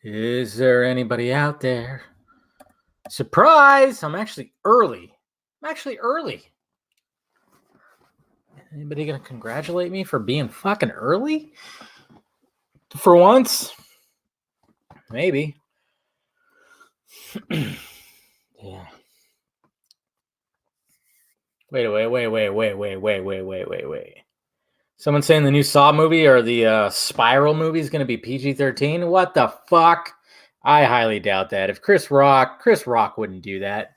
Is there anybody out there? Surprise! I'm actually early. Anybody gonna congratulate me for being fucking early? For once? Maybe. Yeah. Wait. Someone saying the new Saw movie or the Spiral movie is going to be PG-13? What the fuck? I highly doubt that. If Chris Rock wouldn't do that.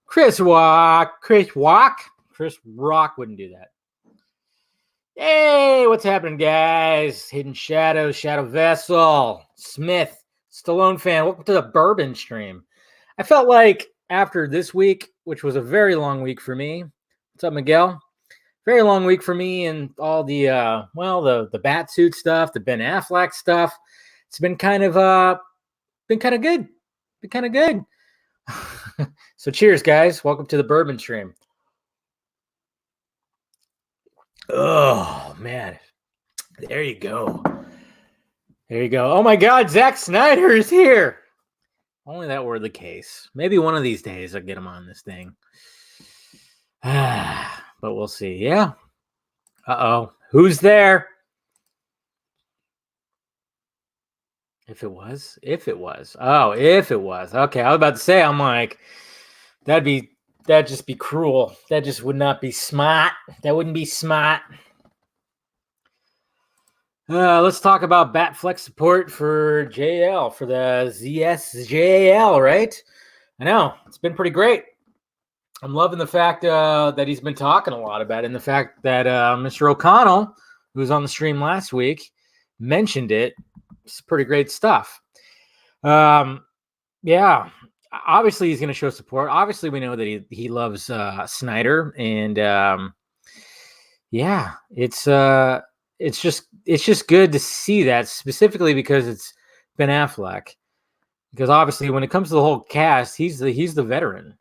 Chris Rock wouldn't do that. Hey, what's happening, guys? Hidden Shadows, Shadow Vessel, Smith, Stallone fan. Welcome to the Bourbon stream. I felt like after this week, which was a very long week for me. What's up, Miguel? Very long week for me and all the the Batsuit stuff, the Ben Affleck stuff. It's been kind of good. So cheers, guys. Welcome to the Bourbon stream. Oh man. There you go. Oh my god, Zack Snyder is here. Only that were the case. Maybe one of these days I'll get him on this thing. But we'll see. Yeah. Uh-oh. Who's there? If it was. Oh, if it was. Okay, I was about to say, I'm like, that'd just be cruel. That just would not be smart. That wouldn't be smart. Let's talk about Batfleck support for JL, for the ZSJL, right? I know. It's been pretty great. I'm loving the fact that he's been talking a lot about it, and the fact that Mr. O'Connell, who was on the stream last week, mentioned it. It's pretty great stuff. Yeah. Obviously, he's going to show support. Obviously, we know that he loves Snyder, and yeah, it's just good to see that, specifically because it's Ben Affleck. Because obviously, when it comes to the whole cast, he's the veteran.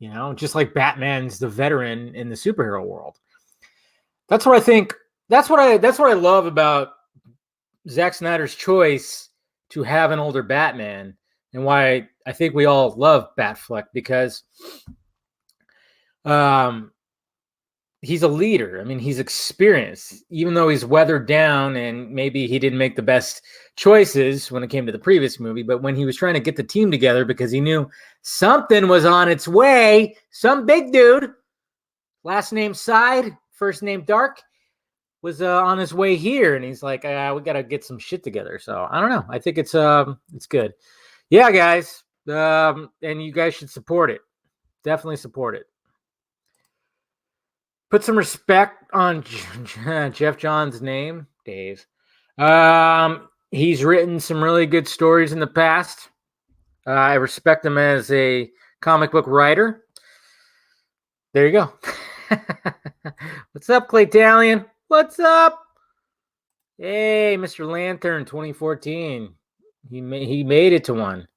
You know, just like Batman's the veteran in the superhero world. That's what I think. That's what I love about Zack Snyder's choice to have an older Batman, and why I think we all love Batfleck, because he's a leader. I mean, he's experienced, even though he's weathered down and maybe he didn't make the best choices when it came to the previous movie. But when he was trying to get the team together because he knew something was on its way, some big dude, last name Side, first name Dark, was on his way here. And he's like, we got to get some shit together. So I don't know. I think it's good. Yeah, guys. And you guys should support it. Definitely support it. Put some respect on Jeff John's name, Dave. He's written some really good stories in the past. I respect him as a comic book writer. There you go. What's up, Claytalian? What's up? Hey, Mr. Lantern 2014. He made it to one.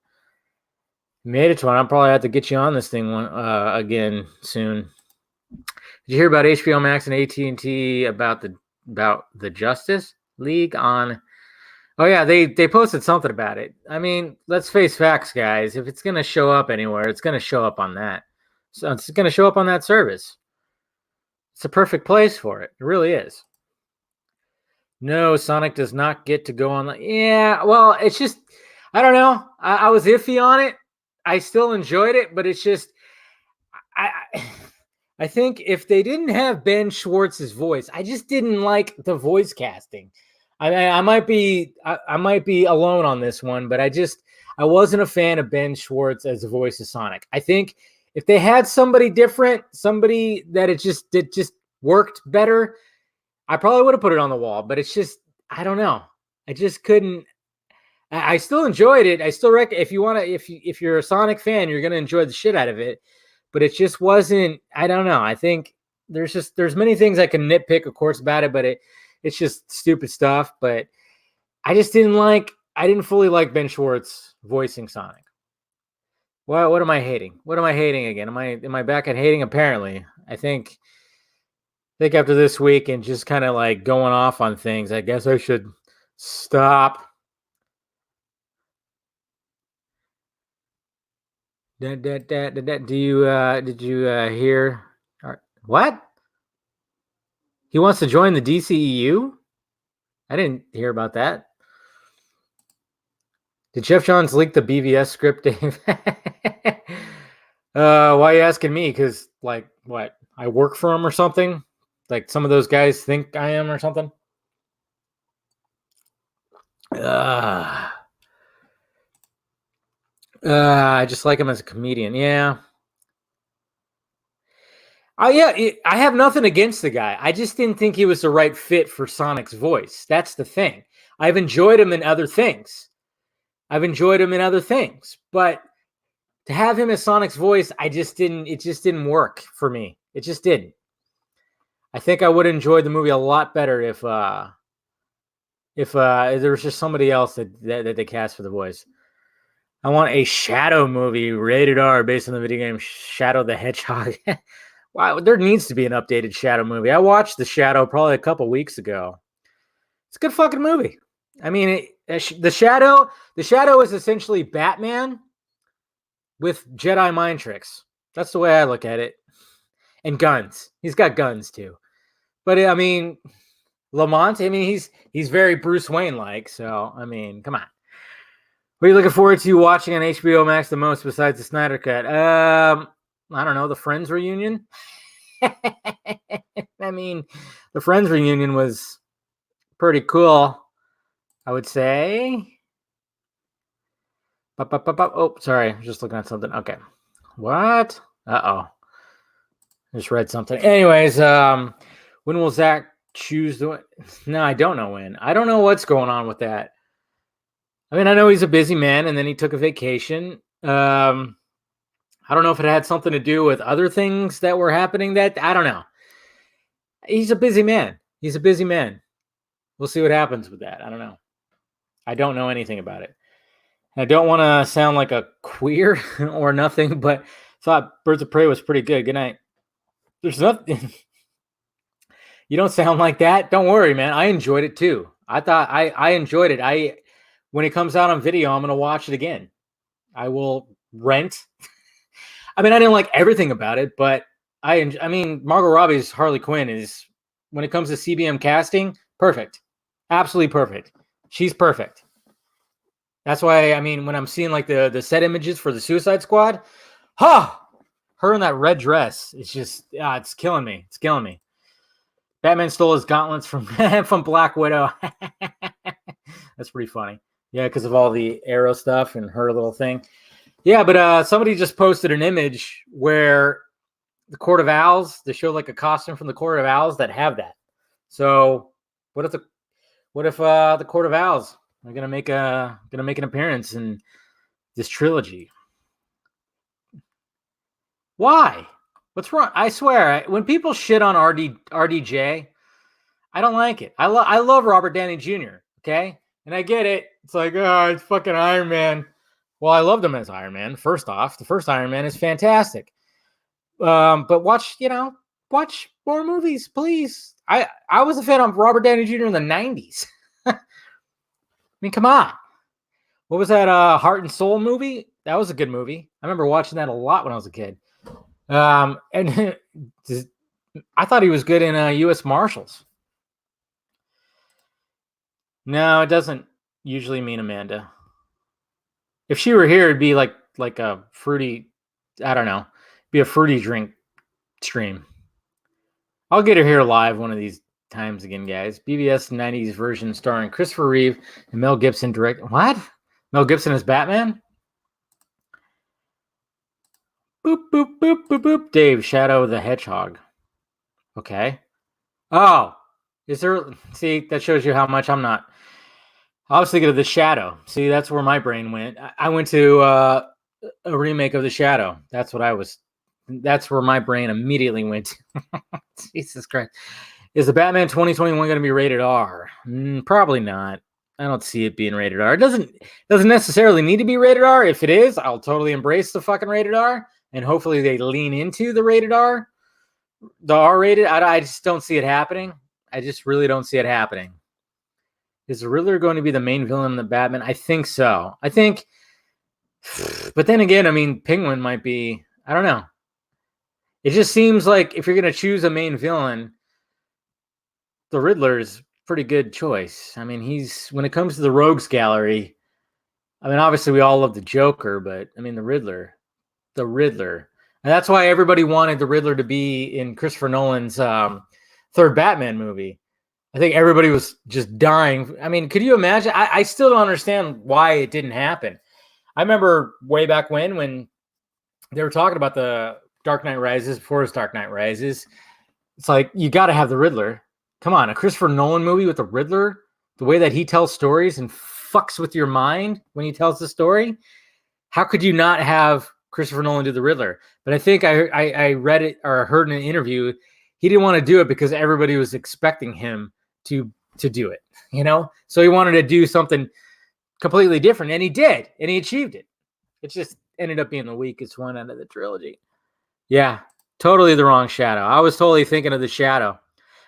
I'll probably have to get you on this thing again soon. Did you hear about HBO Max and AT&T about the Justice League on? Oh yeah, they posted something about it. I mean, let's face facts, guys. If it's gonna show up anywhere, it's gonna show up on that. So it's gonna show up on that service. It's a perfect place for it. It really is. No, Sonic does not get to go on. Yeah, well, it's just, I don't know. I was iffy on it. I still enjoyed it, but it's just, I think if they didn't have Ben Schwartz's voice, I just didn't like the voice casting. I might be alone on this one, but I wasn't a fan of Ben Schwartz as the voice of Sonic. I think if they had somebody different, somebody that it just worked better, I probably would have put it on the wall. But it's just, I don't know. I just couldn't. I still enjoyed it. I still reckon if you're a Sonic fan, you're gonna enjoy the shit out of it. But it just wasn't. I don't know. I think there's many things I can nitpick, of course, about it, but it's just stupid stuff. But I just didn't like. I didn't fully like Ben Schwartz voicing Sonic. Well, what am I hating? What am I hating again? Am I back at hating? Apparently, I think after this week and just kind of like going off on things, I guess I should stop. Do you did you hear what? He wants to join the DCEU? I didn't hear about that. Did Jeff Johns leak the BVS script, Dave? Why are you asking me? Because, like, what? I work for him or something? Like, some of those guys think I am or something? I just like him as a comedian. Yeah. I have nothing against the guy. I just didn't think he was the right fit for Sonic's voice. That's the thing. I've enjoyed him in other things. But to have him as Sonic's voice, it just didn't work for me. It just didn't. I think I would have enjoyed the movie a lot better if there was just somebody else that they cast for the voice. I want a Shadow movie, rated R, based on the video game Shadow the Hedgehog. Wow, there needs to be an updated Shadow movie. I watched The Shadow probably a couple weeks ago. It's a good fucking movie. I mean, The Shadow is essentially Batman with Jedi mind tricks. That's the way I look at it. And guns. He's got guns too. But I mean, Lamont, I mean, he's very Bruce Wayne like. So I mean, come on. What are you looking forward to watching on HBO Max the most besides the Snyder Cut? I don't know, the Friends reunion. I mean, the Friends reunion was pretty cool, I would say. Oh, sorry, just looking at something. Okay, what? I just read something. Anyways, when will Zach choose the? No, I don't know when. I don't know what's going on with that. I mean, I know he's a busy man, and then he took a vacation. I don't know if it had something to do with other things that were happening. I don't know. He's a busy man. We'll see what happens with that. I don't know. I don't know anything about it. I don't want to sound like a queer or nothing, but thought Birds of Prey was pretty good. Good night. There's nothing. You don't sound like that. Don't worry, man. I enjoyed it too. I enjoyed it. When it comes out on video, I'm going to watch it again. I will rent. I mean, I didn't like everything about it, but I mean, Margot Robbie's Harley Quinn is, when it comes to CBM casting, perfect. Absolutely perfect. She's perfect. That's why, I mean, when I'm seeing like the set images for the Suicide Squad, her in that red dress, it's just, it's killing me. It's killing me. Batman stole his gauntlets from Black Widow. That's pretty funny. Yeah, because of all the Arrow stuff and her little thing. Yeah, but somebody just posted an image where the Court of Owls, they show like a costume from the Court of Owls that have that. So what if the Court of Owls are gonna make an appearance in this trilogy? Why? What's wrong? I swear, when people shit on RDJ, I don't like it. I love Robert Downey Jr. Okay, and I get it. It's like, oh, it's fucking Iron Man. Well, I loved him as Iron Man. First off, the first Iron Man is fantastic. But watch more movies, please. I was a fan of Robert Downey Jr. in the 90s. I mean, come on. What was that Heart and Soul movie? That was a good movie. I remember watching that a lot when I was a kid. And I thought he was good in U.S. Marshals. No, it doesn't usually mean Amanda. If she were here, it'd be like a fruity, I don't know, be a fruity drink stream. I'll get her here live one of these times again, guys. BBS 90s version starring Christopher Reeve and Mel Gibson direct. What? Mel Gibson as Batman? Boop, boop, boop, boop, boop. Dave, Shadow the Hedgehog. Okay. Oh, is there? See, that shows you how much I'm not. I was thinking of The Shadow. See, that's where my brain went. I went to a remake of The Shadow. That's where my brain immediately went. Jesus Christ. Is the Batman 2021 going to be rated R? Probably not. I don't see it being rated R. It doesn't necessarily need to be rated R. If it is, I'll totally embrace the fucking rated R. And hopefully they lean into the rated R. The R-rated. I just don't see it happening. I just really don't see it happening. Is the Riddler going to be the main villain in the Batman? I think so. I think But then again, I mean, Penguin might be, I don't know. It just seems like if you're going to choose a main villain, the Riddler is a pretty good choice. I mean, when it comes to the Rogues Gallery, I mean, obviously we all love the Joker, but I mean, the Riddler. And that's why everybody wanted the Riddler to be in Christopher Nolan's third Batman movie. I think everybody was just dying. I mean, could you imagine? I still don't understand why it didn't happen. I remember way back when they were talking about the Dark Knight Rises, before his Dark Knight Rises. It's like, you got to have the Riddler. Come on, a Christopher Nolan movie with the Riddler, the way that he tells stories and fucks with your mind when he tells the story. How could you not have Christopher Nolan do the Riddler? But I think I read it or heard in an interview, he didn't want to do it because everybody was expecting him to do it, you know? So he wanted to do something completely different, and he did, and he achieved it. It just ended up being the weakest one out of the trilogy. Yeah, totally the wrong Shadow. I was totally thinking of the Shadow.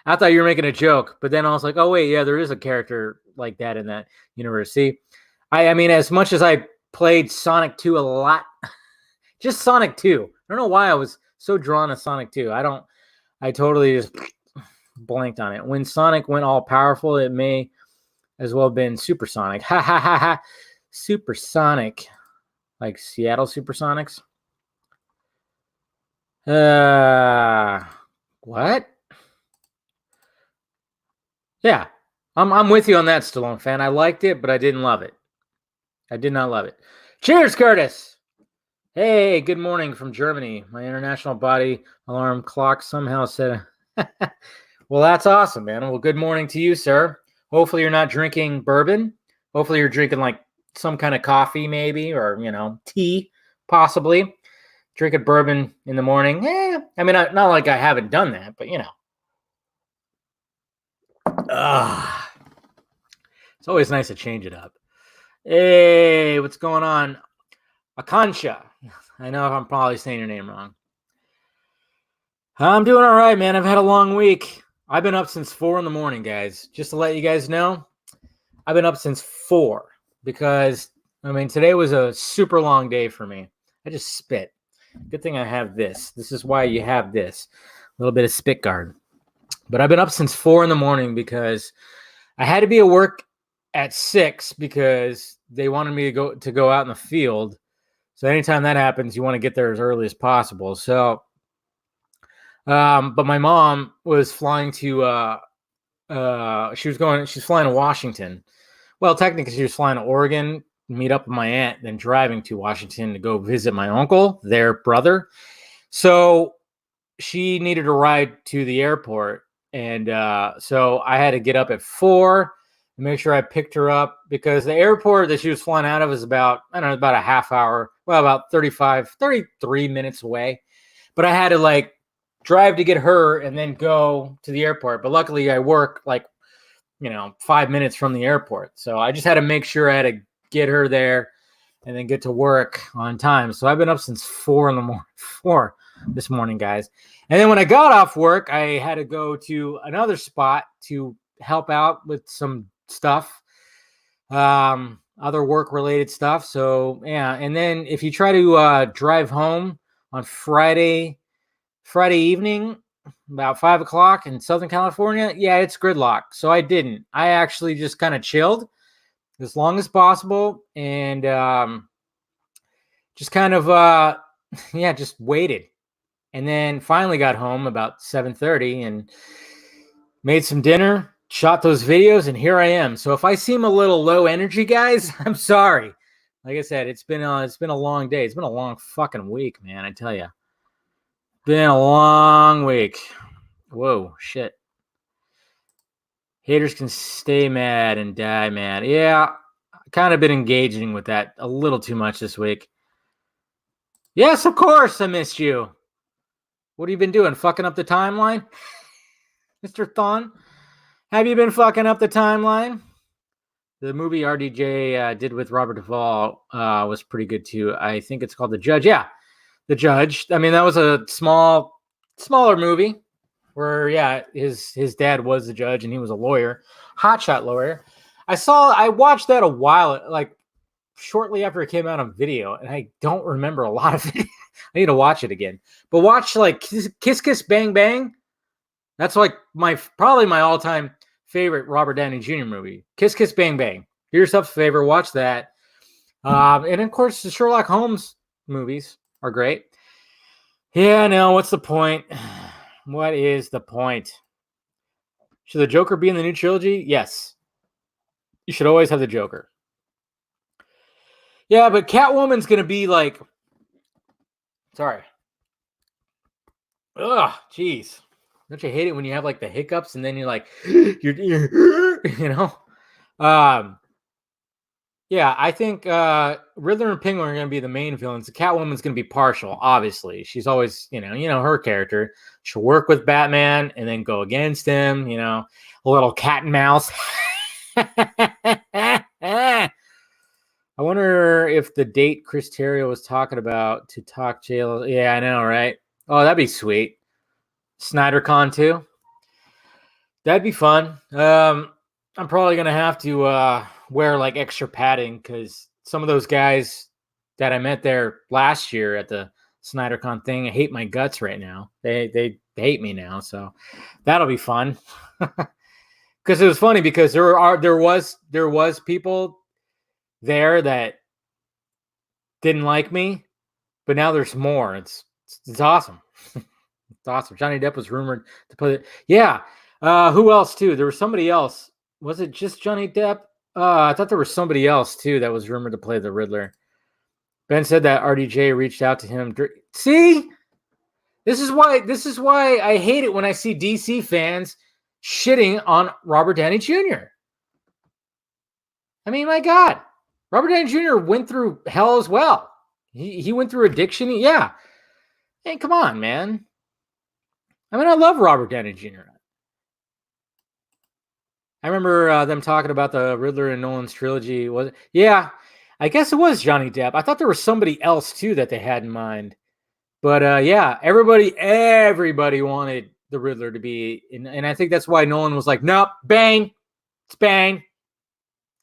I thought you were making a joke, but then I was like, oh, wait, yeah, there is a character like that in that universe. See, I mean, as much as I played Sonic 2 a lot, just Sonic 2. I don't know why I was so drawn to Sonic 2. I totally just blanked on it. When Sonic went all powerful, it may as well have been Supersonic. Ha ha ha ha. Supersonic. Like Seattle Supersonics. What? Yeah, I'm with you on that, Stallone fan. I liked it, but I didn't love it. I did not love it. Cheers, Curtis. Hey, good morning from Germany. My international body alarm clock somehow said. Well, that's awesome, man. Well, good morning to you, sir. Hopefully you're not drinking bourbon. Hopefully you're drinking like some kind of coffee, maybe, or tea, possibly. Drinking bourbon in the morning. I mean, not like I haven't done that, but it's always nice to change it up. Hey, what's going on? Akansha. I know I'm probably saying your name wrong. I'm doing all right, man. I've had a long week. I've been up since 4 a.m, guys. Just to let you guys know, I've been up since 4 because, I mean, today was a super long day for me. I just spit. Good thing I have this. This is why you have this. A little bit of spit guard. But I've been up since 4 a.m. because I had to be at work at 6 because they wanted me to go out in the field. So anytime that happens, you want to get there as early as possible. So, but my mom was flying to, she's flying to Washington. Well, technically she was flying to Oregon, meet up with my aunt, then driving to Washington to go visit my uncle, their brother. So she needed a ride to the airport. And so I had to get up at 4 and make sure I picked her up because the airport that she was flying out of is about a half hour, well, about 33 minutes away. But I had to drive to get her and then go to the airport. But luckily I work 5 minutes from the airport. So I just had to make sure I had to get her there and then get to work on time. So I've been up since 4 this morning, guys. And then when I got off work, I had to go to another spot to help out with some stuff, other work-related stuff. So, yeah. And then if you try to drive home on Friday evening, about 5 o'clock in Southern California, yeah, it's gridlock. So I didn't. I actually just kind of chilled as long as possible and just kind of, just waited. And then finally got home about 7:30 and made some dinner, shot those videos, and here I am. So if I seem a little low energy, guys, I'm sorry. Like I said, it's been a long day. It's been a long fucking week, man. I tell you, been a long week. Whoa, shit. Haters can stay mad and die mad. Yeah, kind of been engaging with that a little too much this week. Yes, of course, I missed you. What have you been doing? Fucking up the timeline? Mr. Thon? Have you been fucking up the timeline? The movie RDJ did with Robert Duvall was pretty good too. I think it's called The Judge. Yeah, The Judge. I mean, that was a smaller movie where, yeah, his dad was the judge and he was a lawyer, hotshot lawyer. I watched that a while, shortly after it came out on video, and I don't remember a lot of it. I need to watch it again. But watch like Kiss Kiss Bang Bang. That's like probably my all-time favorite Robert Downey Jr. movie. Kiss Kiss Bang Bang. Do yourself a favor, watch that. And of course, the Sherlock Holmes movies are great. Yeah, no, what's the point? What is the point? Should the Joker be in the new trilogy? Yes. You should always have the Joker. Yeah, but Catwoman's going to be like... Sorry. Ugh, jeez. Don't you hate it when you have like the hiccups and then you're like... you know? Yeah, I think Riddler and Penguin are going to be the main villains. The Catwoman's going to be partial, obviously. She's always, you know her character. She'll work with Batman and then go against him, a little cat and mouse. I wonder if the date Chris Terrio was talking about to talk jail. Yeah, I know, right? Oh, that'd be sweet. SnyderCon too. That'd be fun. I'm probably going to have to wear like extra padding because some of those guys that I met there last year at the SnyderCon thing, I hate my guts right now. They hate me now, so that'll be fun. Because it was funny because there was people there that didn't like me, but now there's more. It's awesome. It's awesome. Johnny Depp was rumored to play it. Yeah. Who else too? There was somebody else. Was it just Johnny Depp? I thought there was somebody else too that was rumored to play the Riddler. Ben said that RDJ reached out to him. See, this is why I hate it when I see DC fans shitting on Robert Downey Jr. I mean, my God, Robert Downey Jr. went through hell as well. He went through addiction. Yeah. Hey, come on, man. I mean, I love Robert Downey Jr. I remember them talking about the Riddler and Nolan's trilogy. Yeah, I guess it was Johnny Depp. I thought there was somebody else too that they had in mind. But yeah, everybody wanted the Riddler to be, and I think that's why Nolan was like, nope, Bane. It's Bane.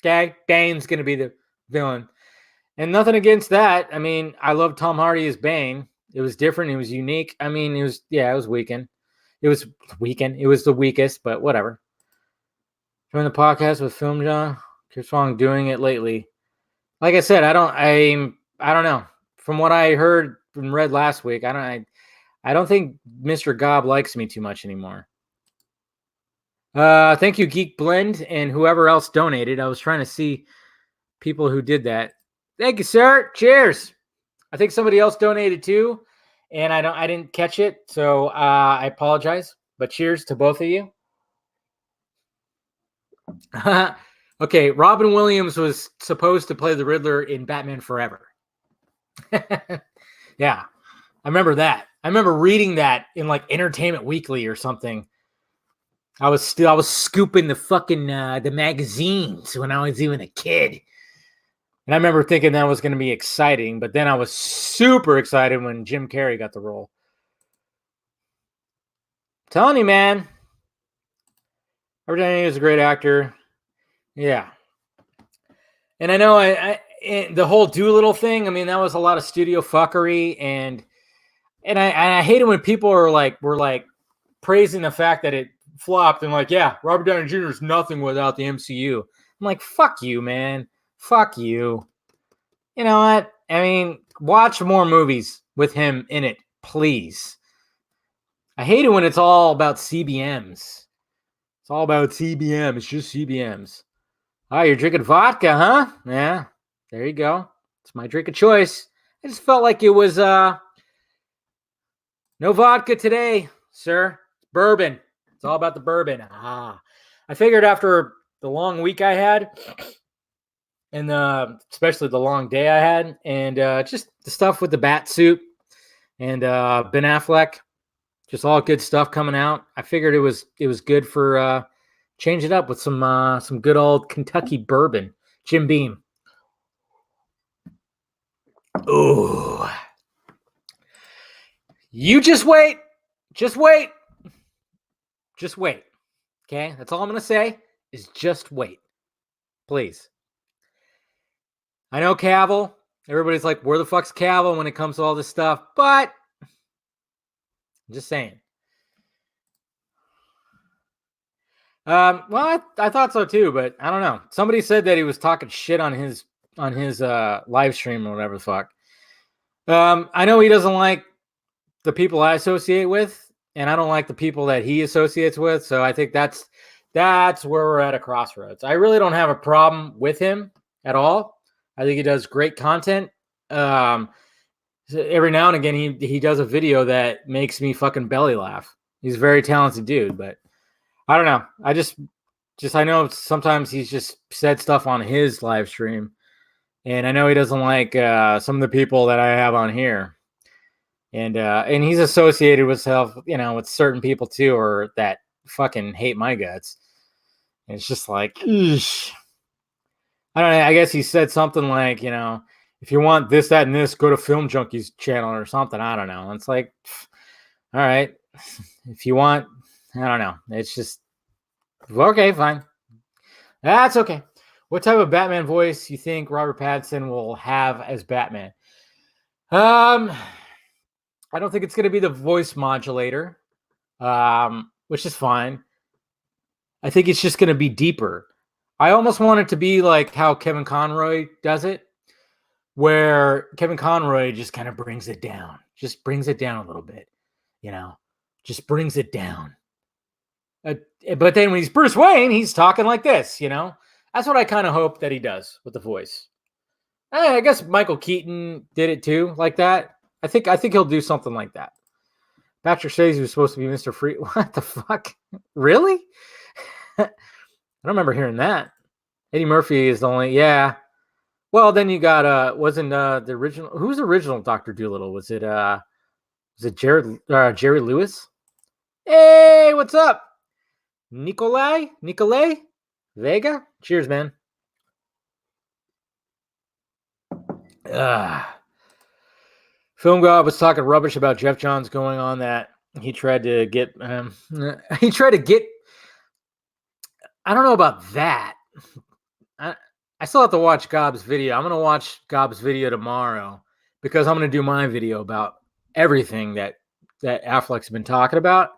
Okay, Bane's going to be the villain. And nothing against that. I mean, I love Tom Hardy as Bane. It was different. It was unique. I mean, it was weekend. It was the weakest, but whatever. Join the podcast with Film John. Chris Wong doing it lately. Like I said, I don't know. From what I heard and read last week, I don't think Mr. Gobb likes me too much anymore. Thank you, Geek Blend, and whoever else donated. I was trying to see people who did that. Thank you, sir. Cheers. I think somebody else donated too, and I didn't catch it, so I apologize. But cheers to both of you. Okay, Robin Williams was supposed to play the Riddler in Batman Forever. Yeah, I remember that. I remember reading that in like Entertainment Weekly or something. I was scooping the fucking the magazines when I was even a kid. And I remember thinking that was going to be exciting, but then I was super excited when Jim Carrey got the role. I'm telling you, man. Robert Downey is a great actor. Yeah. And I know the whole Doolittle thing, I mean, that was a lot of studio fuckery, and I hate it when people were like praising the fact that it flopped and like, yeah, Robert Downey Jr. is nothing without the MCU. I'm like, fuck you, man. Fuck you. You know what? I mean, watch more movies with him in it, please. I hate it when it's all about CBMs. It's all about CBM. It's just CBMs. Oh, you're drinking vodka, huh? Yeah, there you go. It's my drink of choice. I just felt like it was no vodka today, sir. Bourbon. It's all about the bourbon. I figured after the long week I had, and especially the long day I had, and just the stuff with the Batsuit and Ben Affleck, just all good stuff coming out. I figured it was good for change it up with some good old Kentucky bourbon. Jim Beam. Ooh. You just wait. Just wait. Just wait. Okay? That's all I'm going to say is just wait. Please. I know Cavill. Everybody's like, where the fuck's Cavill when it comes to all this stuff? But I'm just saying. Well, I thought so too, but I don't know. Somebody said that he was talking shit on his live stream or whatever the fuck. I know he doesn't like the people I associate with, and I don't like the people that he associates with. So I think that's where we're at a crossroads. I really don't have a problem with him at all. I think he does great content. Every now and again, he does a video that makes me fucking belly laugh. He's a very talented dude, but I don't know. I know sometimes he's just said stuff on his live stream, and I know he doesn't like some of the people that I have on here, and he's associated with with certain people too, or that fucking hate my guts. And it's just like, eesh. I don't know. I guess he said something like, if you want this, that, and this, go to Film Junkie's channel or something. I don't know. It's like, all right, if you want, I don't know. It's just, okay, fine. That's okay. What type of Batman voice you think Robert Pattinson will have as Batman? I don't think it's going to be the voice modulator, which is fine. I think it's just going to be deeper. I almost want it to be like how Kevin Conroy does it, where Kevin Conroy just kind of brings it down. Just brings it down a little bit, just brings it down. But then when he's Bruce Wayne, he's talking like this, That's what I kind of hope that he does with the voice. I guess Michael Keaton did it too, like that. I think he'll do something like that. Patrick Swayze was supposed to be Mr. Free. What the fuck? Really? I don't remember hearing that. Eddie Murphy is the only, yeah. Well, then you got wasn't the original? Who's the original Dr. Dolittle? Was it Jerry Lewis? Hey, what's up? Nikolai Vega? Cheers, man. Film God was talking rubbish about Jeff Johns going on that he tried to get I don't know about that. I still have to watch Gob's video. I'm going to watch Gob's video tomorrow because I'm going to do my video about everything that Affleck's been talking about.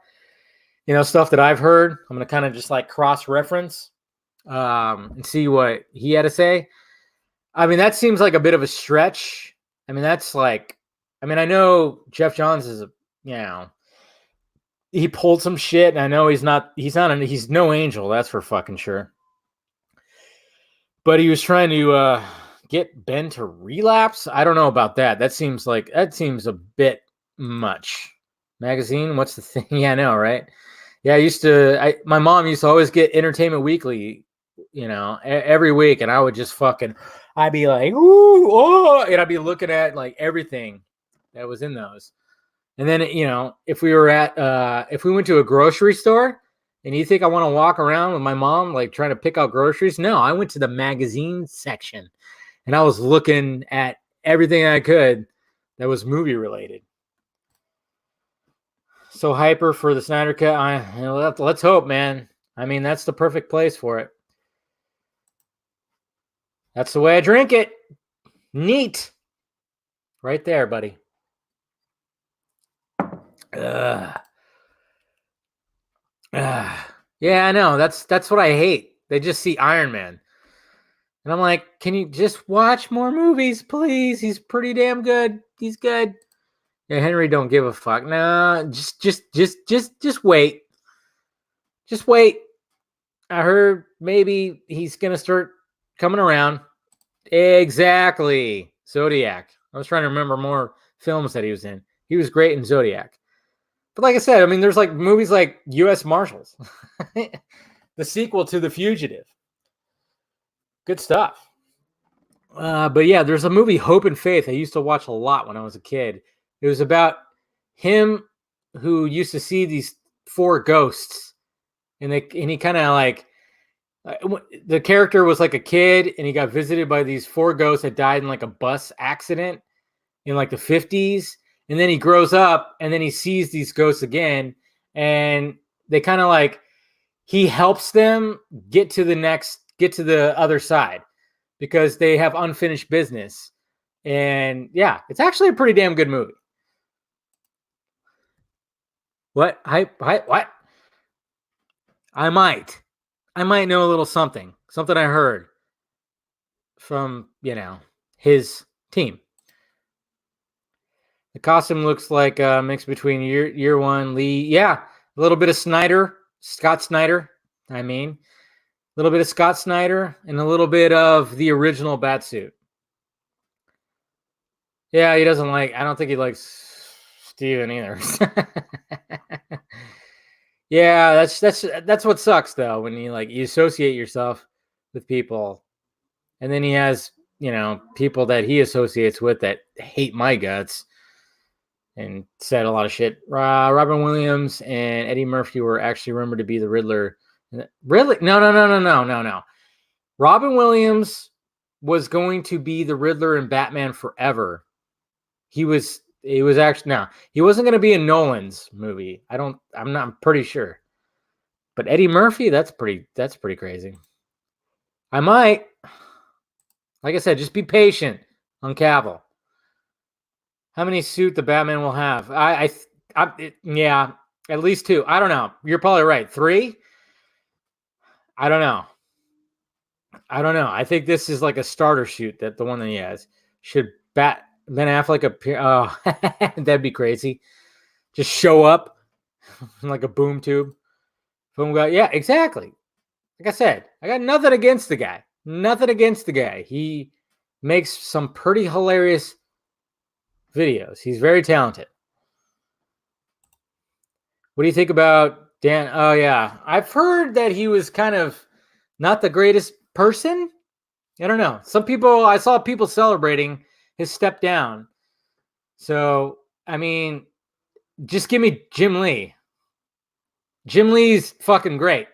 Stuff that I've heard. I'm going to kind of just like cross-reference and see what he had to say. I mean, that seems like a bit of a stretch. I mean, that's like, I know Jeff Johns is he pulled some shit, and I know he's no angel, that's for fucking sure. But he was trying to get Ben to relapse. I don't know about that. That seems a bit much. Magazine, what's the thing? Yeah, I know, right? Yeah, my mom used to always get Entertainment Weekly, every week, and I would just I'd be like, ooh, oh, and I'd be looking at like everything that was in those. And then, if we went to a grocery store and you think I want to walk around with my mom, like trying to pick out groceries? No, I went to the magazine section and I was looking at everything I could that was movie related. So hyper for the Snyder Cut. Let's hope, man. That's the perfect place for it. That's the way I drink it. Neat. Right there, buddy. Yeah, I know. That's what I hate. They just see Iron Man. And I'm like, can you just watch more movies, please? He's pretty damn good. He's good. Yeah, Henry don't give a fuck. No, just wait. Just wait. I heard maybe he's gonna start coming around. Exactly. Zodiac. I was trying to remember more films that he was in. He was great in Zodiac. But like I said, there's like movies like U.S. Marshals, the sequel to The Fugitive. Good stuff. But yeah, there's a movie, Hope and Faith, I used to watch a lot when I was a kid. It was about him who used to see these 4 ghosts, and he kind of like, the character was like a kid, and he got visited by these 4 ghosts that died in like a bus accident in like the 50s. And then he grows up, and then he sees these ghosts again, and they kind of like, he helps them get to the other side. because they have unfinished business. And yeah, it's actually a pretty damn good movie. What? What? I might know a little something I heard from, his team. The costume looks like a mix between year one Lee. Yeah, a little bit of Scott Snyder. A little bit of Scott Snyder and a little bit of the original Batsuit. Yeah, he doesn't like. I don't think he likes Steven either. Yeah, that's what sucks though, when you associate yourself with people, and then he has people that he associates with that hate my guts and said a lot of shit. Robin Williams and Eddie Murphy were actually rumored to be the Riddler. Really? No. Robin Williams was going to be the Riddler in Batman Forever. He was actually, no, he wasn't going to be in Nolan's movie. I'm pretty sure. But Eddie Murphy, that's pretty crazy. I might, like I said, just be patient on Cavill. How many suit the Batman will have? Yeah, at least 2. I don't know. You're probably right. 3? I don't know. I think this is like a starter shoot, that the one that he has. Should Ben Affleck appear? Oh, that'd be crazy. Just show up like a boom tube. Boom guy. Yeah, exactly. Like I said, I got nothing against the guy. He makes some pretty hilarious videos. He's very talented. What do you think about Dan? Oh, yeah. I've heard that he was kind of not the greatest person. I don't know. I saw people celebrating his step down. So, just give me Jim Lee. Jim Lee's fucking great.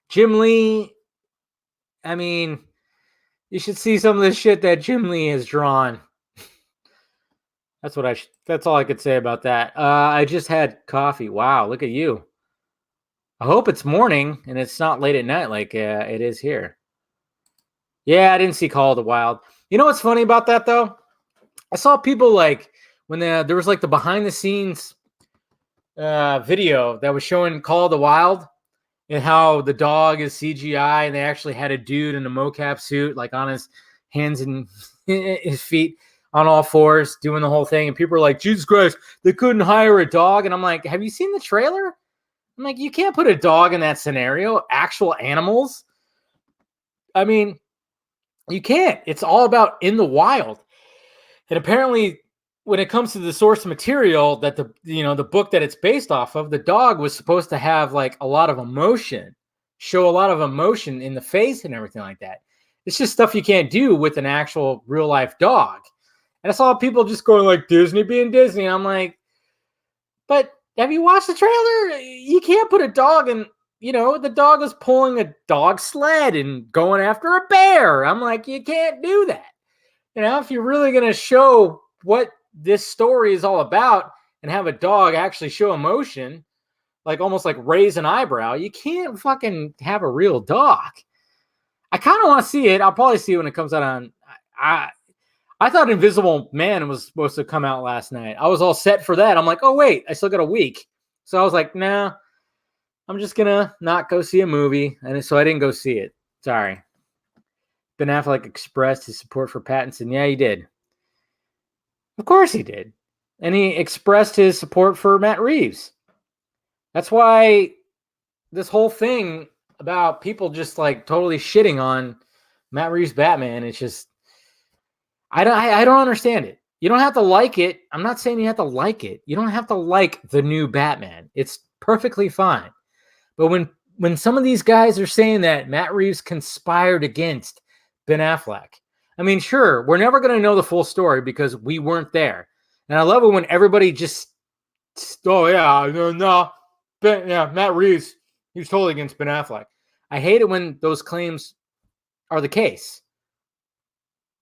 Jim Lee, you should see some of the shit that Jim Lee has drawn. That's all I could say about that. I just had coffee. Wow, look at you. I hope it's morning and it's not late at night like it is here. Yeah, I didn't see Call of the Wild. You know what's funny about that though? I saw people when there was the behind the scenes video that was showing Call of the Wild and how the dog is CGI, and they actually had a dude in a mocap suit on his hands and his feet on all fours doing the whole thing, and people are like, Jesus Christ, they couldn't hire a dog. And I'm like, have you seen the trailer? I'm like, you can't put a dog in that scenario. Actual animals. You can't. It's all about in the wild. And apparently, when it comes to the source material that the book that it's based off of, the dog was supposed to have a lot of emotion, show a lot of emotion in the face and everything like that. It's just stuff you can't do with an actual real life dog. And I saw people just going Disney being Disney. And I'm like, but have you watched the trailer? You can't put a dog in, the dog is pulling a dog sled and going after a bear. I'm like, you can't do that. If you're really going to show what this story is all about and have a dog actually show emotion, almost raise an eyebrow, you can't fucking have a real dog. I kind of want to see it. I'll probably see it when it comes out on. I thought Invisible Man was supposed to come out last night. I was all set for that. I'm like, oh wait, I still got a week. So I was like, nah, I'm just gonna not go see a movie, and so I didn't go see it. Sorry. Ben Affleck expressed his support for Pattinson. Yeah, he did. Of course he did. And he expressed his support for Matt Reeves. That's why this whole thing about people just totally shitting on Matt Reeves' Batman, it's just, I don't understand it. You don't have to like it. I'm not saying you have to like it. You don't have to like the new Batman. It's perfectly fine. But when some of these guys are saying that Matt Reeves conspired against Ben Affleck, sure, we're never going to know the full story because we weren't there. And I love it when everybody just, oh yeah, no, Matt Reeves, he was totally against Ben Affleck. I hate it when those claims are the case.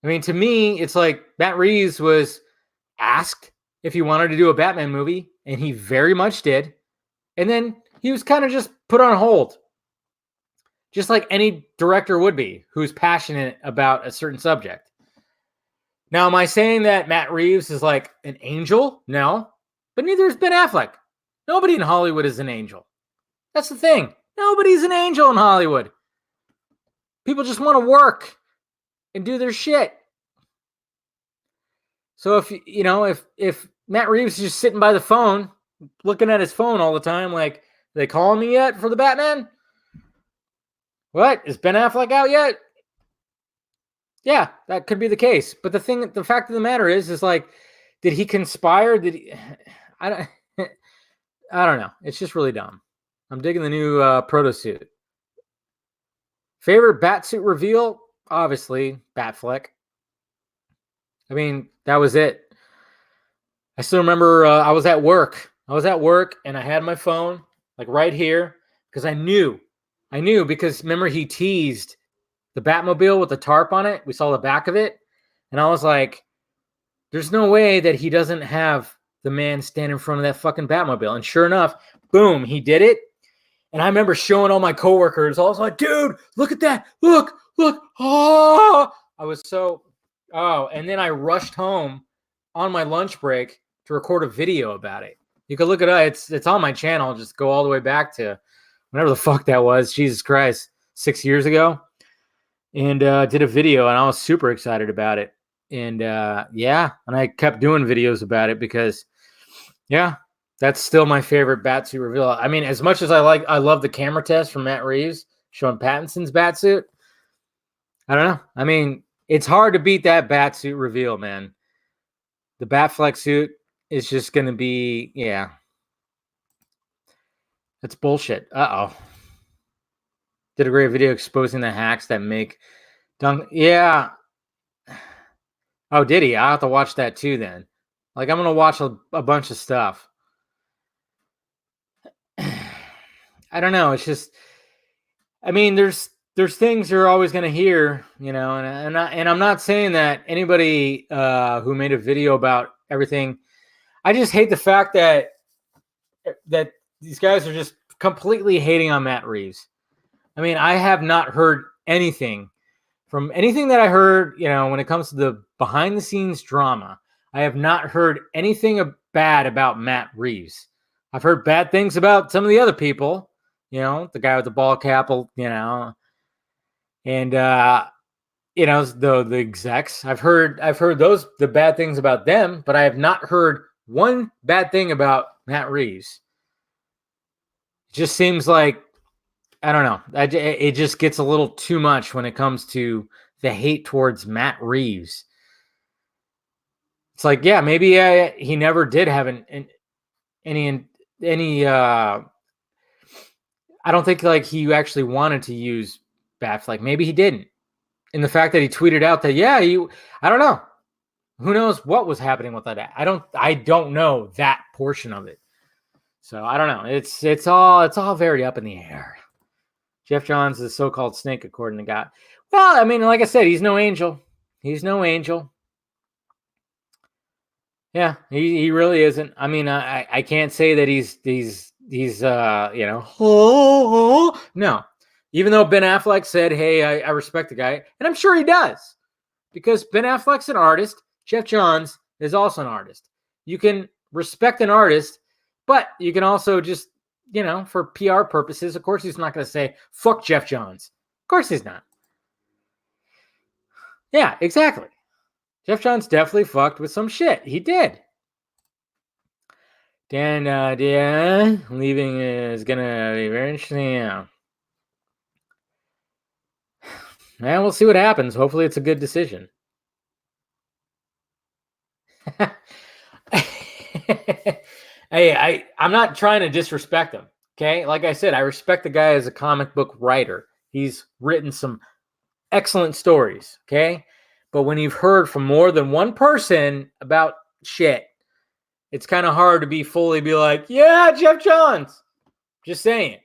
To me, it's Matt Reeves was asked if he wanted to do a Batman movie, and he very much did. And then he was kind of just put on hold. just like any director would be who's passionate about a certain subject. Now, am I saying that Matt Reeves is like an angel? No, but neither is Ben Affleck. Nobody in Hollywood is an angel. That's the thing. Nobody's an angel in Hollywood. People just want to work and do their shit. So if Matt Reeves is just sitting by the phone, looking at his phone all the time, like, are they calling me yet for the Batman? What? Is Ben Affleck out yet? Yeah, that could be the case. But the fact of the matter is like, did he conspire? I don't I don't know. It's just really dumb. I'm digging the new proto suit. Favorite Batsuit reveal? Obviously, Batfleck. I mean, that was it. I still remember I was at work. And I had my phone like right here because I knew because remember he teased the Batmobile with the tarp on it. We saw the back of it. And I was like, there's no way that he doesn't have the man stand in front of that fucking Batmobile. And sure enough, boom, he did it. And I remember showing all my coworkers. I was like, dude, look at that. Look. Oh, I was so, and then I rushed home on my lunch break to record a video about it. You can look it up. It's on my channel. Just go all the way back to whenever the fuck that was. Jesus Christ, 6 years ago. And did a video, and I was super excited about it. And and I kept doing videos about it because, that's still my favorite Batsuit reveal. I mean, as much as I love the camera test from Matt Reeves showing Pattinson's Batsuit. I don't know. I mean, it's hard to beat that Batsuit reveal, man. The Batfleck suit is just going to be, that's bullshit. Uh-oh. Did a great video exposing the hacks that make Dunk. Yeah. Oh, did he? I'll have to watch that too then. Like, I'm going to watch a bunch of stuff. I don't know. It's just, I mean, there's things you're always going to hear, and I'm not saying that anybody who made a video about everything. I just hate the fact that these guys are just completely hating on Matt Reeves. I mean, I have not heard anything from anything that I heard, when it comes to the behind the scenes drama. I have not heard anything bad about Matt Reeves. I've heard bad things about some of the other people, the guy with the ball cap, and the execs. I've heard the bad things about them, but I have not heard one bad thing about Matt Reeves. It just seems like, I don't know. It just gets a little too much when it comes to the hate towards Matt Reeves. It's like, maybe he never did have any. I don't think like he actually wanted to use Batfleck. Maybe he didn't. And the fact that he tweeted out that, I don't know. Who knows what was happening with that? I don't know that portion of it. So I don't know. It's all very up in the air. Jeff Johns is a so-called snake, according to God. Well, I mean, like I said, he's no angel. Yeah, he really isn't. I mean, I can't say that he's no. Even though Ben Affleck said, hey, I respect the guy, and I'm sure he does, because Ben Affleck's an artist. Jeff Johns is also an artist. You can respect an artist, but you can also just, for PR purposes, of course he's not going to say, fuck Jeff Johns. Of course he's not. Yeah, exactly. Jeff Johns definitely fucked with some shit. He did. Dan, leaving is going to be very interesting. Yeah. And we'll see what happens. Hopefully it's a good decision. Hey, I'm not trying to disrespect him. Okay. Like I said, I respect the guy as a comic book writer. He's written some excellent stories. Okay. But when you've heard from more than one person about shit, it's kind of hard to be like, yeah, Jeff Johns. Just saying.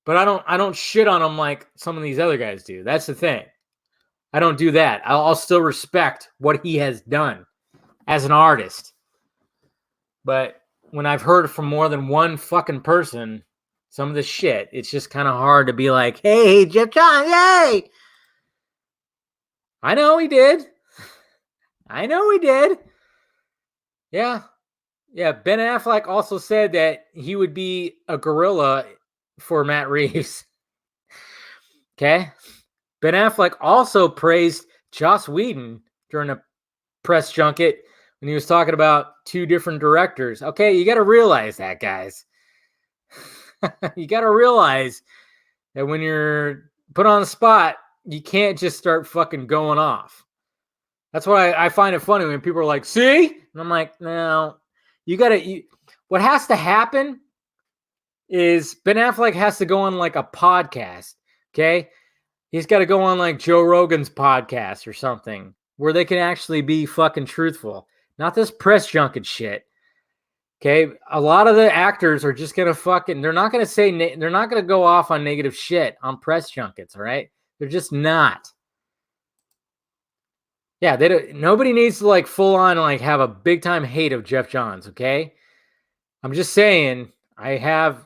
But I don't shit on him like some of these other guys do. That's the thing. I don't do that. I'll still respect what he has done as an artist. But when I've heard from more than one fucking person, some of the shit. It's just kind of hard to be like, hey, Jeff Johns, yay! I know he did. Yeah. Yeah. Ben Affleck also said that he would be a gorilla for Matt Reeves. Okay. Ben Affleck also praised Joss Whedon during a press junket when he was talking about two different directors. Okay, you got to realize that, guys. You got to realize that when you're put on the spot, you can't just start fucking going off. That's why I find it funny when people are like, see? And I'm like, no, you got to, what has to happen is Ben Affleck has to go on like a podcast, okay? He's got to go on like Joe Rogan's podcast or something where they can actually be fucking truthful. Not this press junket shit. Okay, a lot of the actors are just gonna fucking. They're not gonna say. They're not gonna go off on negative shit on press junkets. All right, they're just not. Yeah, they don't. Nobody needs to like full on like have a big time hate of Jeff Johns. Okay, I'm just saying. I have,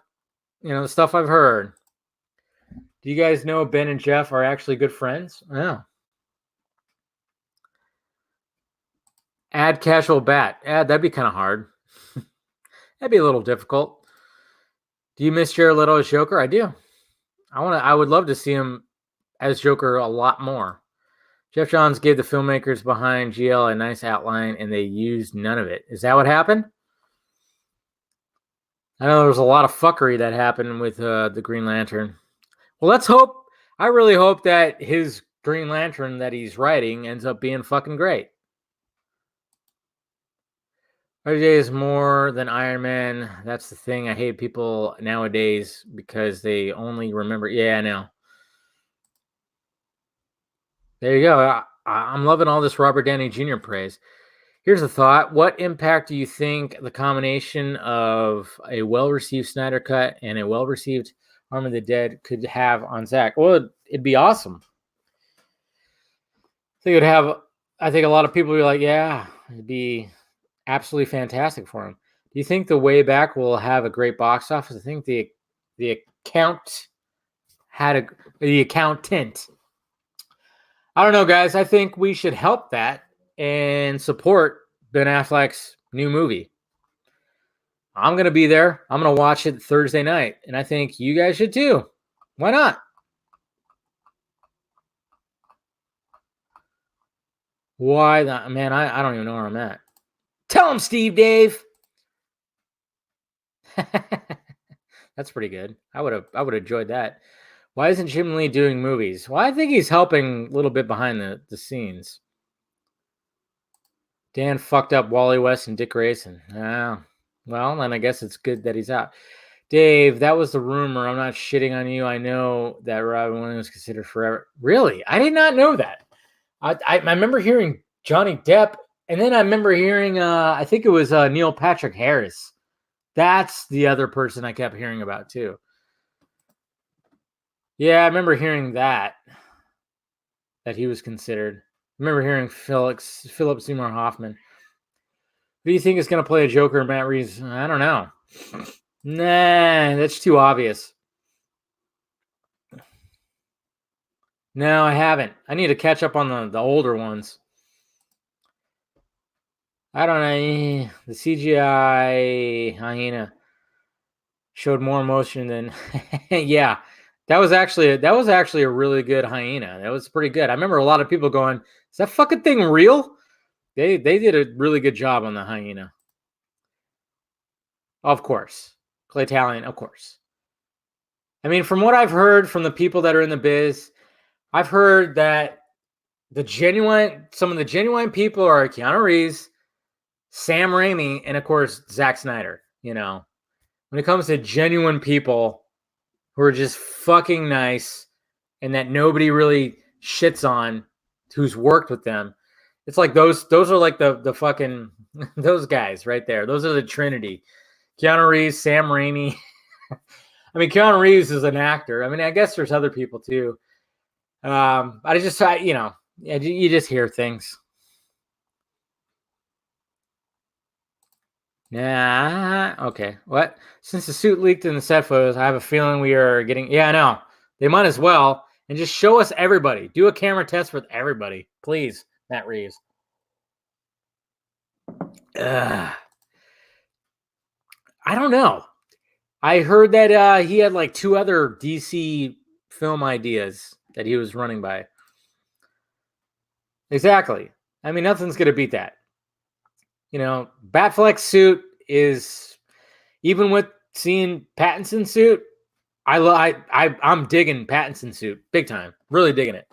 the stuff I've heard. Do you guys know Ben and Jeff are actually good friends? Yeah. Add casual bat. Yeah, that'd be kind of hard. That'd be a little difficult. Do you miss Jared Leto as Joker? I do. I would love to see him as Joker a lot more. Jeff Johns gave the filmmakers behind GL a nice outline, and they used none of it. Is that what happened? I know there was a lot of fuckery that happened with the Green Lantern. Well, let's hope. I really hope that his Green Lantern that he's writing ends up being fucking great. RJ is more than Iron Man. That's the thing. I hate people nowadays because they only remember. Yeah, I know. There you go. I'm loving all this Robert Downey Jr. praise. Here's a thought. What impact do you think the combination of a well-received Snyder cut and a well-received Arm of the Dead could have on Zack? Well, it'd be awesome. I think a lot of people would be like, yeah, it'd be absolutely fantastic for him. Do you think The Way Back will have a great box office? I think the accountant. I don't know, guys. I think we should help that and support Ben Affleck's new movie. I'm going to be there. I'm going to watch it Thursday night, and I think you guys should too. Why not? Why not? Man, I don't even know where I'm at. Tell him, Steve Dave. That's pretty good. I would have enjoyed that. Why isn't Jim Lee doing movies? Well, I think he's helping a little bit behind the scenes. Dan fucked up Wally West and Dick Grayson. Well, then I guess it's good that he's out. Dave, that was the rumor. I'm not shitting on you. I know that Robin Williams was considered forever. Really? I did not know that. I remember hearing Johnny Depp, and then I remember hearing, I think it was Neil Patrick Harris. That's the other person I kept hearing about, too. Yeah, I remember hearing that he was considered. I remember hearing Philip Seymour Hoffman. Who do you think is going to play a Joker in Matt Reeves? I don't know. Nah, that's too obvious. No, I haven't. I need to catch up on the older ones. I don't know. The CGI hyena showed more emotion than yeah. That was actually a really good hyena. That was pretty good. I remember a lot of people going, "Is that fucking thing real?" They did a really good job on the hyena. Of course. Clay Tallian, of course. I mean, from what I've heard from the people that are in the biz, I've heard that some of the genuine people are Keanu Reeves, Sam Raimi, and of course, Zack Snyder. When it comes to genuine people who are just fucking nice and that nobody really shits on who's worked with them, it's like those are like the fucking those guys right there. Those are the Trinity. Keanu Reeves, Sam Raimi. I mean, Keanu Reeves is an actor. I mean, I guess there's other people too. You just hear things. Nah. Okay. What? Since the suit leaked in the set photos, I have a feeling we are getting. Yeah, I know. They might as well and just show us everybody. Do a camera test with everybody, please, Matt Reeves. Ugh. I don't know. I heard that he had like 2 other DC film ideas that he was running by. Exactly. I mean, nothing's gonna beat that. You know, Batfleck's suit is, even with seeing Pattinson's suit, I'm digging Pattinson's suit big time. Really digging it.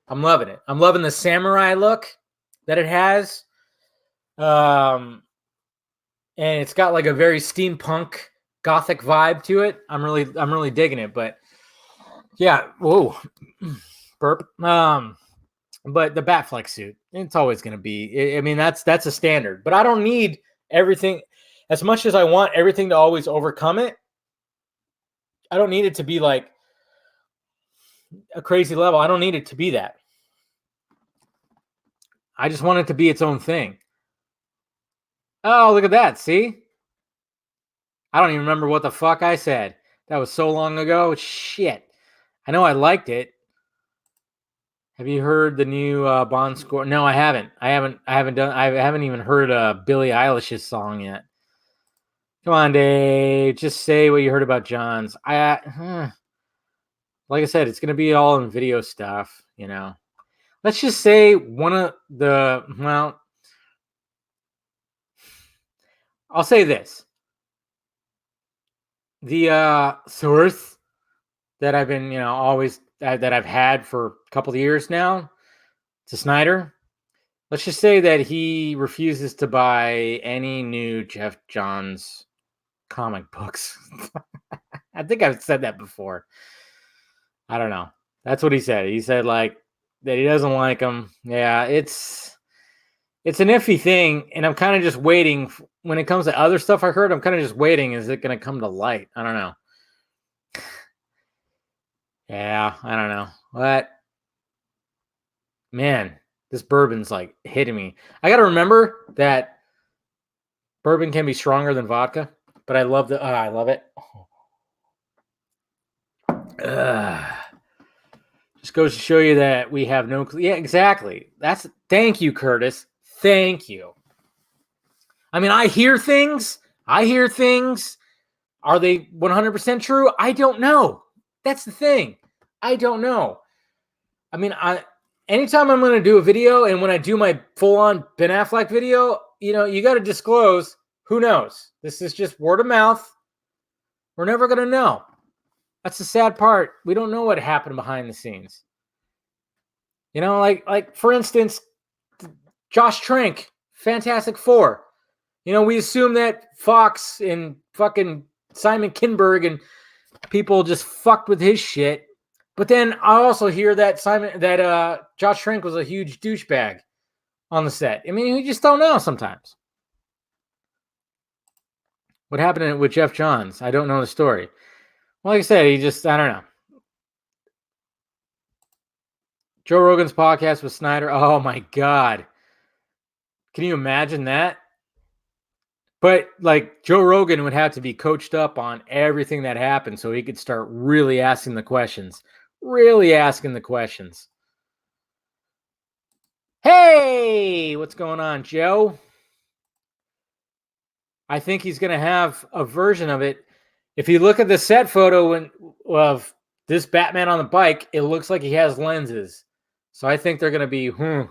I'm loving it. I'm loving the samurai look that it has. And it's got like a very steampunk gothic vibe to it. I'm really digging it. But yeah, whoa, burp. But the Batfleck suit, it's always going to be. I mean, that's a standard. But I don't need everything. As much as I want everything to always overcome it, I don't need it to be like a crazy level. I don't need it to be that. I just want it to be its own thing. Oh, look at that. See? I don't even remember what the fuck I said. That was so long ago. Shit. I know I liked it. Have you heard the new Bond score? No, I haven't. I haven't even heard Billie Eilish's song yet. Come on, Dave. Just say what you heard about John's. Like I said, it's gonna be all in video stuff, you know. Let's just say I'll say this. The source that I've been, always that I've had for a couple of years now, to Snyder. Let's just say that he refuses to buy any new Jeff Johns comic books. I think I've said that before. I don't know. That's what he said. He said like that he doesn't like them. Yeah, it's an iffy thing, and I'm kind of just waiting. When it comes to other stuff I heard, I'm kind of just waiting. Is it going to come to light? I don't know. Yeah, I don't know. But man, this bourbon's like hitting me. I got to remember that bourbon can be stronger than vodka, but I love it. Just goes to show you that we have no clue. Yeah, exactly. Thank you, Curtis. Thank you. I mean, I hear things. Are they 100% true? I don't know. That's the thing. I don't know. I mean, anytime I'm going to do a video, and when I do my full-on Ben Affleck video, you got to disclose. Who knows? This is just word of mouth. We're never going to know. That's the sad part. We don't know what happened behind the scenes. Like for instance, Josh Trank, Fantastic Four. We assume that Fox and fucking Simon Kinberg and people just fucked with his shit. But then I also hear that Josh Trank was a huge douchebag on the set. I mean, we just don't know sometimes. What happened with Jeff Johns? I don't know the story. Well, like I said, I don't know. Joe Rogan's podcast with Snyder. Oh my God. Can you imagine that? But like Joe Rogan would have to be coached up on everything that happened so he could start really asking the questions. Hey, what's going on, Joe? I think he's going to have a version of it. If you look at the set photo of this Batman on the bike, it looks like he has lenses. So I think they're going to be, What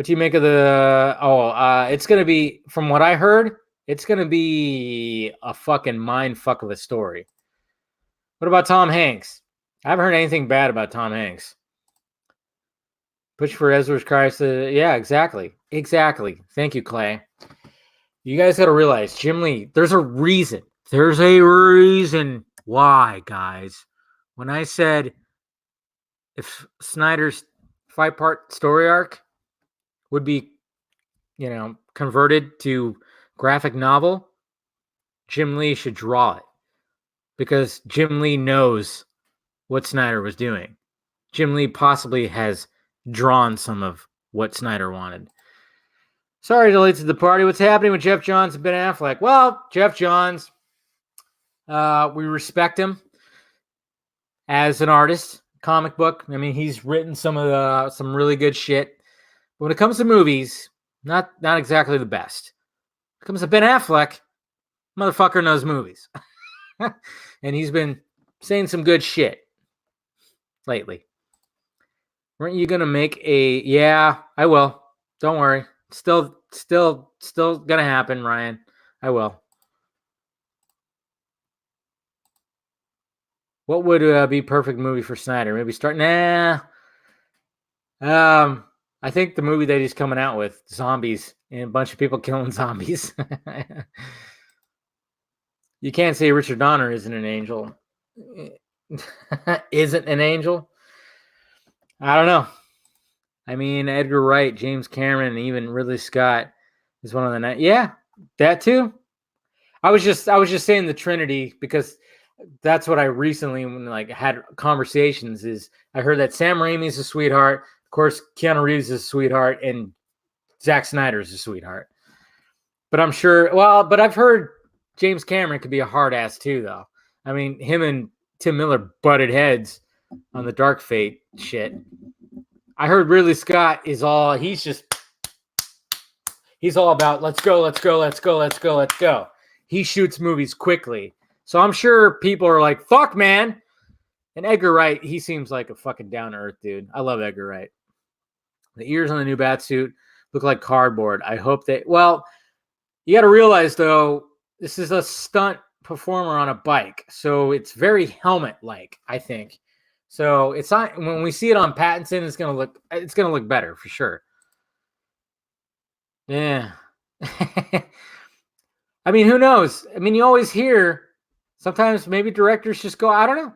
do you make of it's going to be, from what I heard, it's going to be a fucking mind fuck of a story. What about Tom Hanks? I haven't heard anything bad about Tom Hanks. Push for Ezra's Christ. Yeah, exactly. Thank you, Clay. You guys got to realize, Jim Lee, there's a reason. There's a reason why, guys. When I said if Snyder's 5-part story arc would be, converted to graphic novel, Jim Lee should draw it. Because Jim Lee knows what Snyder was doing. Jim Lee possibly has drawn some of what Snyder wanted. Sorry to late to the party. What's happening with Jeff Johns and Ben Affleck? Well, Jeff Johns, we respect him as an artist, comic book. I mean, he's written some really good shit. But when it comes to movies, not exactly the best. When it comes to Ben Affleck, motherfucker knows movies. And he's been saying some good shit lately. Weren't you gonna make a? Yeah, I will. Don't worry. Still gonna happen, Ryan. I will. What would be perfect movie for Snyder? Maybe start. Nah. I think the movie that he's coming out with, zombies and a bunch of people killing zombies. You can't say Richard Donner isn't an angel. Isn't an angel? I don't know. I mean, Edgar Wright, James Cameron, and even Ridley Scott is one of the night. Yeah, that too. I was just saying the Trinity because that's what I recently had conversations. Is I heard that Sam Raimi's a sweetheart, of course Keanu Reeves is a sweetheart, and Zack Snyder's a sweetheart. But I'm sure. Well, but I've heard James Cameron could be a hard ass too, though. I mean, him and Tim Miller butted heads on the Dark Fate shit. I heard Ridley Scott is all he's all about let's go. He shoots movies quickly. So I'm sure people are like, fuck, man. And Edgar Wright, he seems like a fucking down-to-earth dude. I love Edgar Wright. The ears on the new Batsuit look like cardboard. I hope they... Well, you got to realize, though, this is a stunt performer on a bike. So it's very helmet-like, I think. So it's not... When we see it on Pattinson, it's going to look better, for sure. Yeah. I mean, who knows? I mean, you always hear... Sometimes maybe directors just go, I don't know.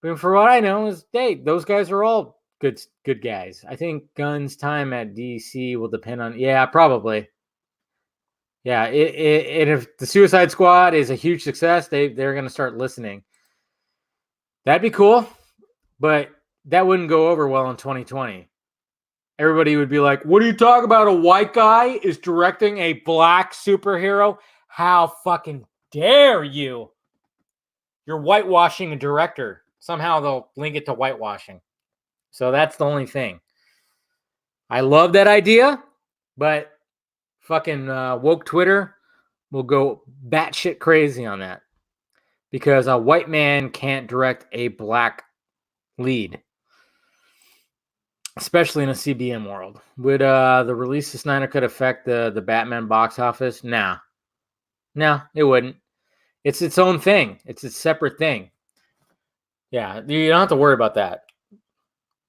But for what I know is, hey, those guys are all good guys. I think Gunn's time at DC will depend on, yeah, probably. Yeah, and if the Suicide Squad is a huge success, they're going to start listening. That'd be cool, but that wouldn't go over well in 2020. Everybody would be like, what are you talking about? A white guy is directing a black superhero? How fucking dare you? You're whitewashing a director. Somehow they'll link it to whitewashing. So that's the only thing. I love that idea, but fucking woke Twitter will go batshit crazy on that because a white man can't direct a black lead, especially in a CBM world. Would the release of Snyder Cut affect the Batman box office? No, it wouldn't. It's its own thing. It's a separate thing. Yeah, you don't have to worry about that.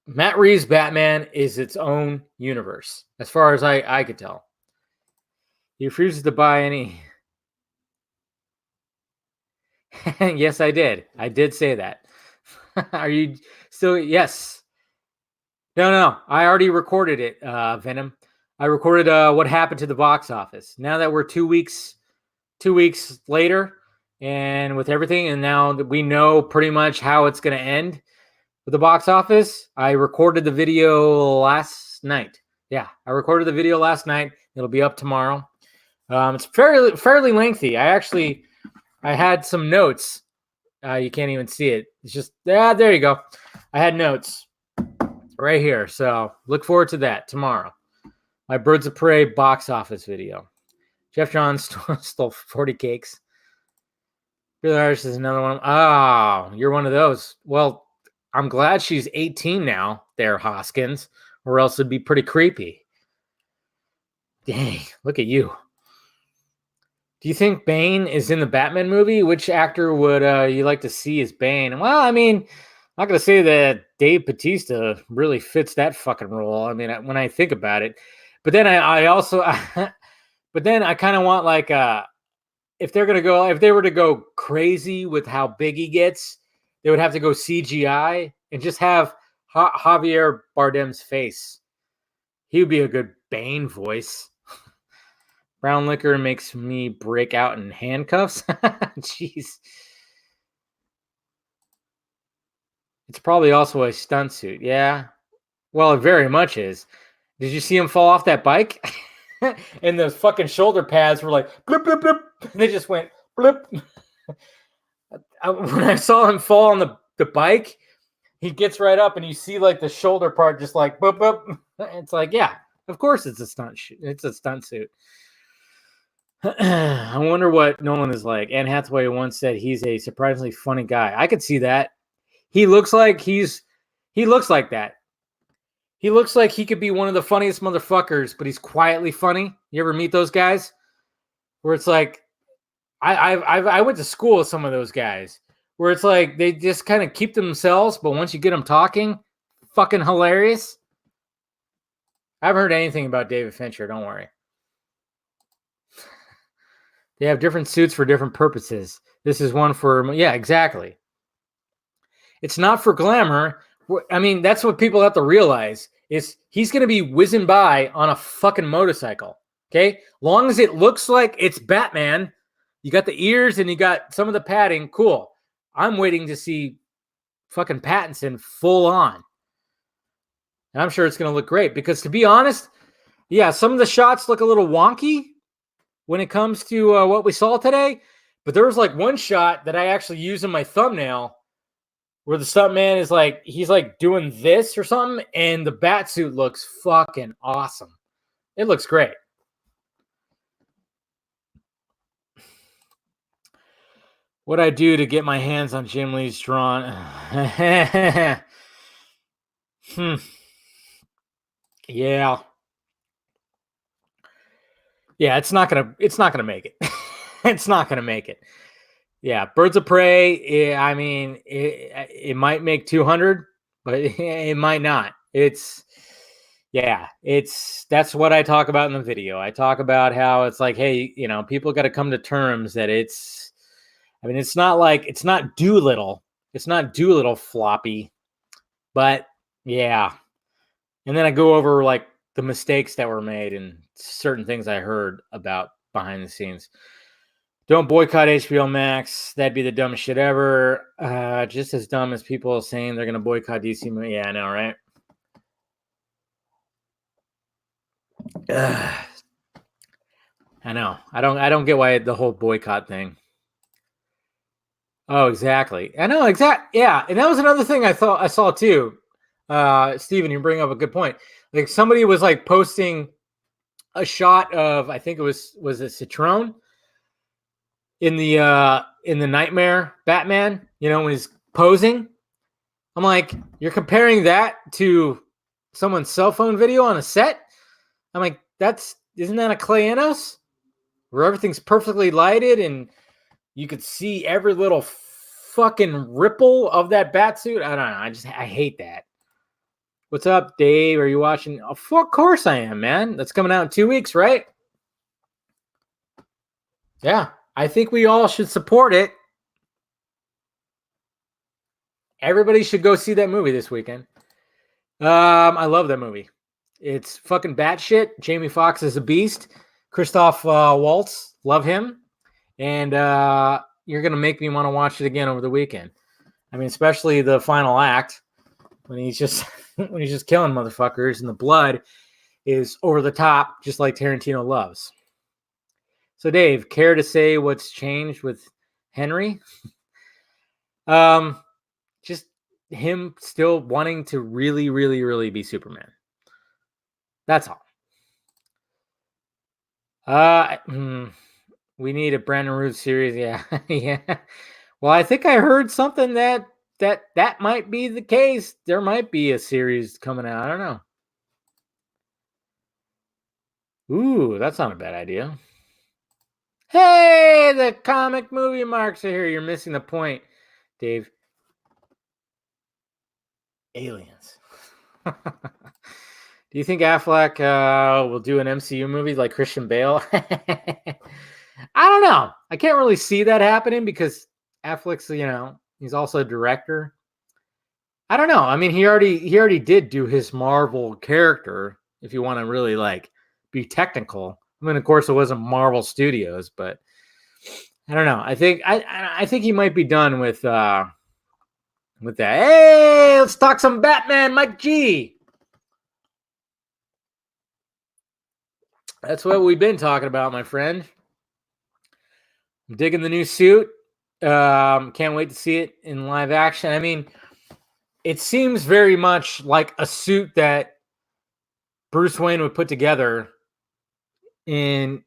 Matt Reeves' Batman is its own universe, as far as I could tell. He refuses to buy any. Yes, I did. I did say that. Are you still? Yes. No. I already recorded it, Venom. I recorded what happened to the box office. Now that we're 2 weeks later, and with everything, and now that we know pretty much how it's going to end with the box office, I recorded the video last night. Yeah, I recorded the video last night. It'll be up tomorrow. It's fairly lengthy. I had some notes. You can't even see it. It's just, there you go. I had notes right here. So look forward to that tomorrow. My Birds of Prey box office video. Jeff Johns stole 40 cakes. Billie Eilish is another one. Oh, you're one of those. Well, I'm glad she's 18 now, there, Hoskins, or else it'd be pretty creepy. Dang, look at you. Do you think Bane is in the Batman movie? Which actor would you like to see as Bane? Well, I mean, I'm not going to say that Dave Bautista really fits that fucking role. I mean, when I think about it. But then I also... but then I kind of want like... if they were to go crazy with how big he gets, they would have to go CGI and just have Javier Bardem's face. He would be a good Bane voice. Brown liquor makes me break out in handcuffs. Jeez. It's probably also a stunt suit. Yeah. Well, it very much is. Did you see him fall off that bike? and those fucking shoulder pads were like blip blip blip. They just went blip. When I saw him fall on the bike, he gets right up and you see like the shoulder part just like boop boop. It's like, yeah, of course it's a stunt. It's a stunt suit. I wonder what Nolan is like. Anne Hathaway once said he's a surprisingly funny guy. I could see that. He looks like he looks like that. He looks like he could be one of the funniest motherfuckers, but he's quietly funny. You ever meet those guys? Where it's like, I went to school with some of those guys where it's like they just kind of keep to themselves, but once you get them talking, fucking hilarious. I haven't heard anything about David Fincher. Don't worry. They have different suits for different purposes. This is one for, yeah, exactly. It's not for glamour. I mean, that's what people have to realize is he's going to be whizzing by on a fucking motorcycle. Okay. Long as it looks like it's Batman, you got the ears and you got some of the padding. Cool. I'm waiting to see fucking Pattinson full on. And I'm sure it's going to look great because, to be honest, yeah, some of the shots look a little wonky when it comes to what we saw today. But there was like one shot that I actually used in my thumbnail where the stuntman is like, he's like doing this or something, and the Batsuit looks fucking awesome. It looks great. What I do to get my hands on Jim Lee's drawn. Yeah. Yeah, it's not gonna make it. It's not gonna make it. Yeah, Birds of Prey. I mean, it might make 200, but it might not. That's what I talk about in the video. I talk about how it's like, hey, people got to come to terms that it's not Doolittle. It's not Doolittle floppy, but yeah. And then I go over like the mistakes that were made and certain things I heard about behind the scenes. Don't boycott HBO Max. That'd be the dumbest shit ever. Just as dumb as people saying they're going to boycott DC. Yeah, I know, right? I know. I don't get why the whole boycott thing. Oh, exactly. I know, yeah, and that was another thing I saw too. Steven, you bring up a good point. Like somebody was like posting a shot of, I think it was it Citroen in the Nightmare Batman, when he's posing. I'm like, you're comparing that to someone's cell phone video on a set? I'm like, isn't that a Clay Enos? Where everything's perfectly lighted and you could see every little fucking ripple of that Batsuit. I don't know. I hate that. What's up, Dave? Are you watching? Oh, of course I am, man. That's coming out in 2 weeks, right? Yeah. I think we all should support it. Everybody should go see that movie this weekend. I love that movie. It's fucking batshit. Jamie Foxx is a beast. Christoph Waltz, love him. And you're going to make me want to watch it again over the weekend. I mean, especially the final act when he's just killing motherfuckers and the blood is over the top, just like Tarantino loves. So, Dave, care to say what's changed with Henry? Just him still wanting to really, really, really be Superman. That's all. We need a Brandon Root series. Yeah. Yeah. Well, I think I heard something that might be the case. There might be a series coming out. I don't know. Ooh, that's not a bad idea. Hey, the comic movie marks are here. You're missing the point, Dave. Aliens. Do you think Affleck will do an MCU movie like Christian Bale? I don't know. I can't really see that happening because Affleck's, he's also a director. I don't know. I mean, he already did do his Marvel character, if you want to really like be technical. I mean, of course, it wasn't Marvel Studios, but I don't know. I think he might be done with that. Hey, let's talk some Batman, Mike G. That's what we've been talking about, my friend. I'm digging the new suit. Can't wait to see it in live action. I mean, it seems very much like a suit that Bruce Wayne would put together in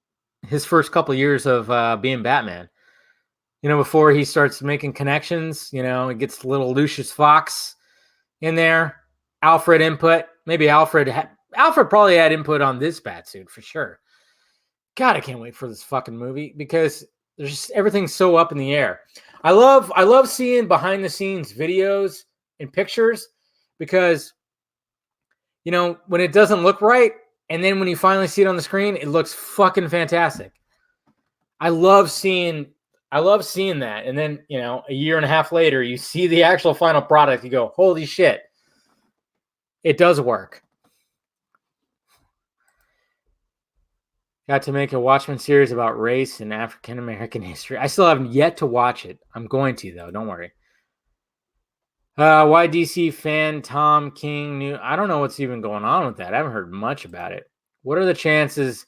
his first couple of years of being Batman. Before he starts making connections, it gets a little Lucius Fox in there. Alfred input. Maybe Alfred probably had input on this Batsuit for sure. God, I can't wait for this fucking movie because there's just everything's so up in the air. I love seeing behind the scenes videos and pictures because when it doesn't look right and then when you finally see it on the screen, it looks fucking fantastic. I love seeing that. And then, a year and a half later, you see the actual final product, you go, "Holy shit. It does work." Got to make a Watchmen series about race and African American history. I still haven't yet to watch it. I'm going to, though. Don't worry. Why DC fan Tom King knew? I don't know what's even going on with that. I haven't heard much about it. What are the chances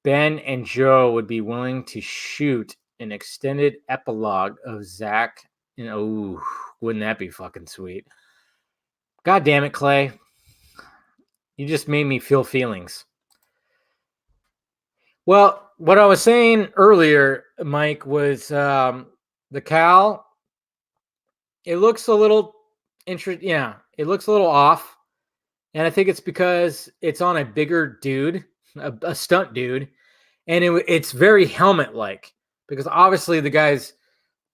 Ben and Joe would be willing to shoot an extended epilogue of Zach? And wouldn't that be fucking sweet? God damn it, Clay. You just made me feel feelings. Well, what I was saying earlier, Mike, was the cowl. It looks a little interesting. Yeah, it looks a little off. And I think it's because it's on a bigger dude, a stunt dude. And it's very helmet-like because obviously the guy's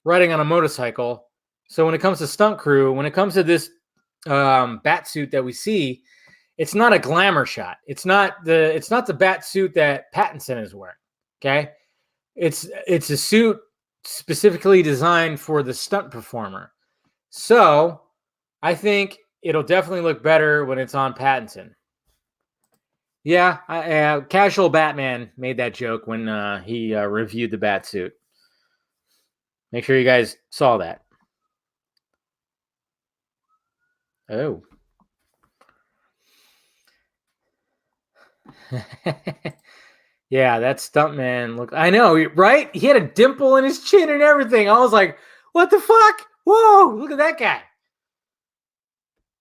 riding on a motorcycle. So when it comes to stunt crew, when it comes to this Batsuit that we see, it's not a glamour shot. It's not the Batsuit that Pattinson is wearing. Okay, it's a suit specifically designed for the stunt performer. So I think it'll definitely look better when it's on Pattinson. Yeah, Casual Batman made that joke when he reviewed the Batsuit. Make sure you guys saw that. Oh. Yeah, that stuntman looked. I know, right? He had a dimple in his chin and everything. I was like, what the fuck? Whoa, look at that guy.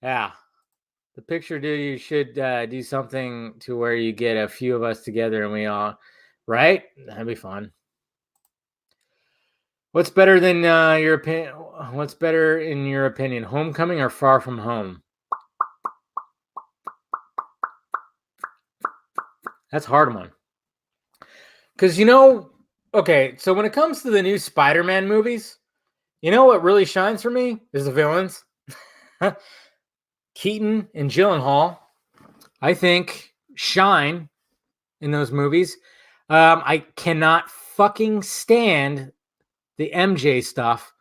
Yeah. The picture, dude, you should do something to where you get a few of us together and we all, right? That'd be fun. What's better than your opinion? What's better in your opinion, Homecoming or Far From Home? That's a hard one. Because, okay, so when it comes to the new Spider-Man movies, what really shines for me is the villains. Keaton and Gyllenhaal, I think, shine in those movies. I cannot fucking stand the MJ stuff.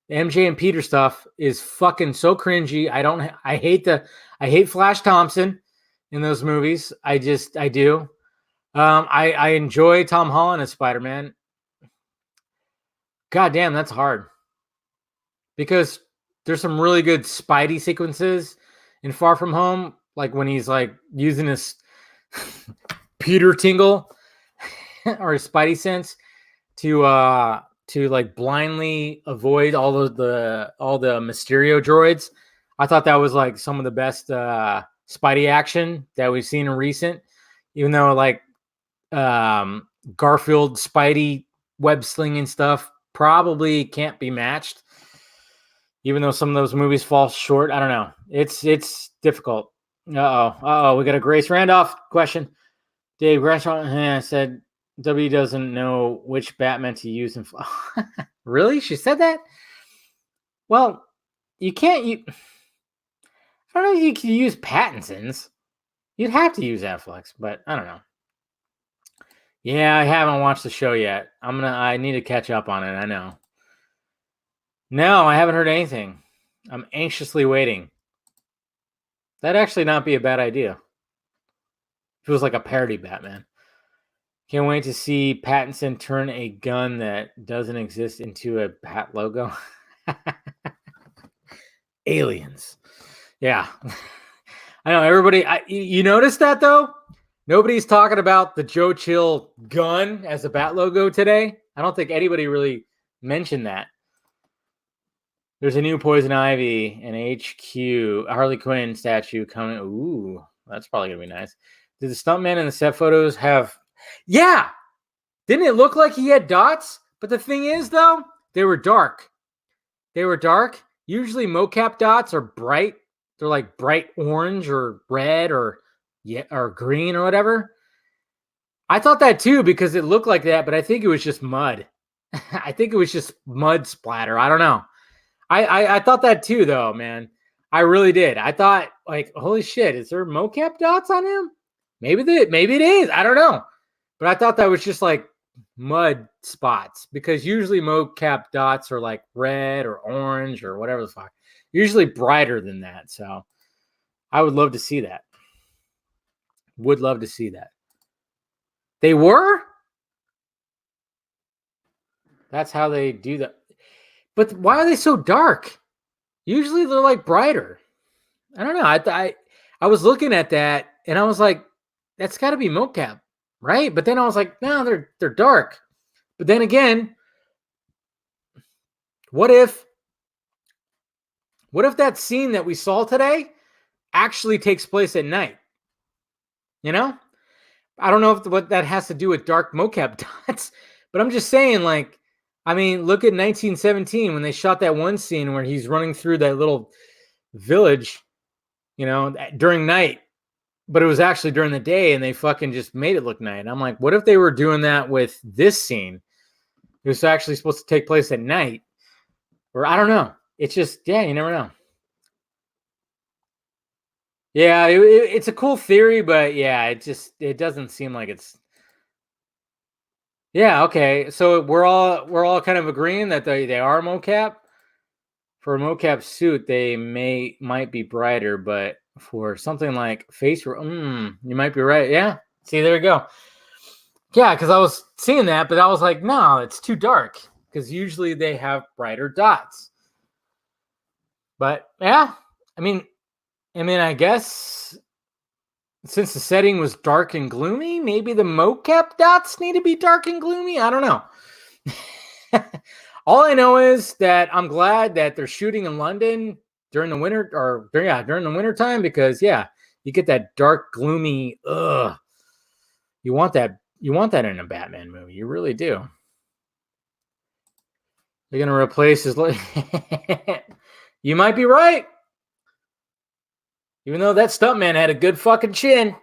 The MJ and Peter stuff is fucking so cringy. I hate Flash Thompson in those movies. I do. I enjoy Tom Holland as Spider-Man. God damn, that's hard. Because there's some really good Spidey sequences in Far From Home, like when he's like using his Peter tingle or his Spidey sense to like blindly avoid all the Mysterio droids. I thought that was like some of the best Spidey action that we've seen in recent, even though like Garfield Spidey web slinging stuff probably can't be matched, even though some of those movies fall short. I don't know. It's difficult. We got a Grace Randolph question. Dave Gresham said W doesn't know which Batman to use. Really? She said that? Well, you can't. I don't know if you can use Pattinson's. You'd have to use Affleck's, but I don't know. Yeah, I haven't watched the show yet. I need to catch up on it. I know. No, I haven't heard anything. I'm anxiously waiting. That'd actually not be a bad idea. It was like a parody Batman. Can't wait to see Pattinson turn a gun that doesn't exist into a bat logo. Aliens. Yeah. I know everybody. You noticed that though? Nobody's talking about the Joe Chill gun as a bat logo today. I don't think anybody really mentioned that. There's a new Poison Ivy and HQ Harley Quinn statue coming. Ooh, that's probably gonna be nice. Did the stuntman in the set photos have? Yeah, didn't it look like he had dots? But the thing is, though, they were dark. They were dark. Usually, mocap dots are bright. They're like bright orange or red or green or whatever. I thought that too because it looked like that, but I think it was just mud. I think it was just mud splatter. I don't know. I thought that too, though, man. I really did. I thought, like, holy shit, is there mocap dots on him? Maybe it is. I don't know. But I thought that was just like mud spots because usually mocap dots are like red or orange or whatever the fuck. Usually brighter than that. So I would love to see that. Would love to see that. They were? That's how they do that. But why are they so dark? Usually they're like brighter. I don't know. I was looking at that and I was like, that's got to be mocap, right? But then I was like, no, they're dark. But then again, what if that scene that we saw today actually takes place at night? You know, I don't know what that has to do with dark mocap dots, but I'm just saying, like, I mean, look at 1917 when they shot that one scene where he's running through that little village, you know, during night, but it was actually during the day and they fucking just made it look night. And I'm like, what if they were doing that with this scene? It was actually supposed to take place at night, or I don't know. It's just, yeah, you never know. Yeah, it's a cool theory, but yeah, it doesn't seem like it's. Yeah, okay. So we're all kind of agreeing that they are mocap. For a mocap suit, they might be brighter, but for something like face, you might be right. Yeah. See, there we go. Yeah, because I was seeing that, but I was like, no, it's too dark. Because usually they have brighter dots. But yeah, I mean, I guess since the setting was dark and gloomy, maybe the mocap dots need to be dark and gloomy. I don't know. All I know is that I'm glad that they're shooting in London during the winter, or during the winter time, because you get that dark, gloomy. Ugh, you want that. You want that in a Batman movie. You really do. They're gonna replace his. You might be right. Even though that stuntman had a good fucking chin.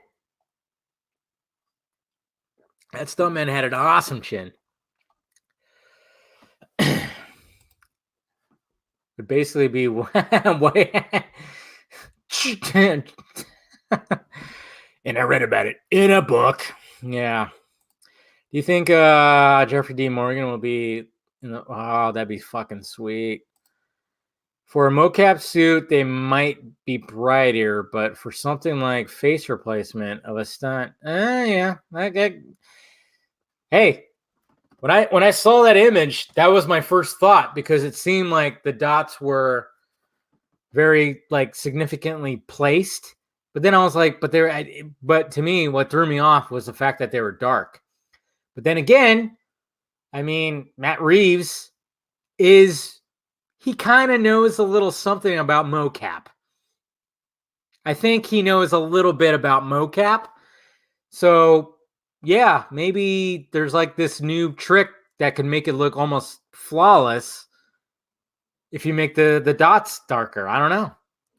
That stuntman had an awesome chin. Would basically be and I read about it in a book. Yeah. Do you think Jeffrey D. Morgan will be oh, that'd be fucking sweet. For a mocap suit, they might be brighter, but for something like face replacement of a stunt, yeah. Hey, when I saw that image, that was my first thought because it seemed like the dots were very like significantly placed. But then I was like, but to me, what threw me off was the fact that they were dark. But then again, I mean, Matt Reeves he kind of knows a little something about mocap. I think he knows a little bit about mocap. So, yeah, maybe there's like this new trick that can make it look almost flawless if you make the dots darker. I don't know.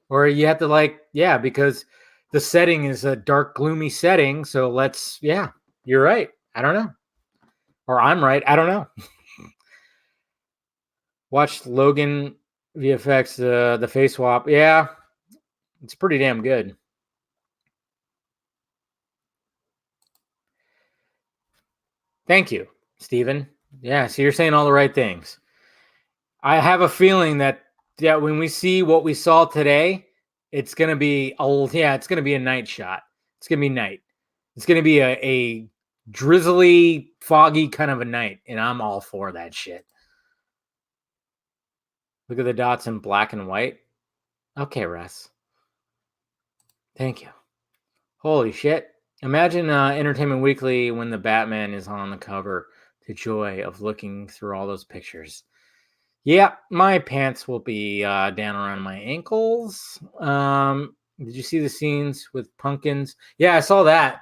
Or you have to because the setting is a dark, gloomy setting. So you're right. I don't know. Or I'm right. I don't know. Watched Logan VFX, the face swap. Yeah, it's pretty damn good. Thank you, Steven. Yeah, so you're saying all the right things. I have a feeling that when we see what we saw today, it's gonna be it's gonna be a night shot. It's gonna be night. It's gonna be a drizzly, foggy kind of a night, and I'm all for that shit. Look at the dots in black and white. Okay, Russ. Thank you. Holy shit. Imagine Entertainment Weekly when the Batman is on the cover. The joy of looking through all those pictures. Yeah, my pants will be down around my ankles. Did you see the scenes with pumpkins? Yeah, I saw that.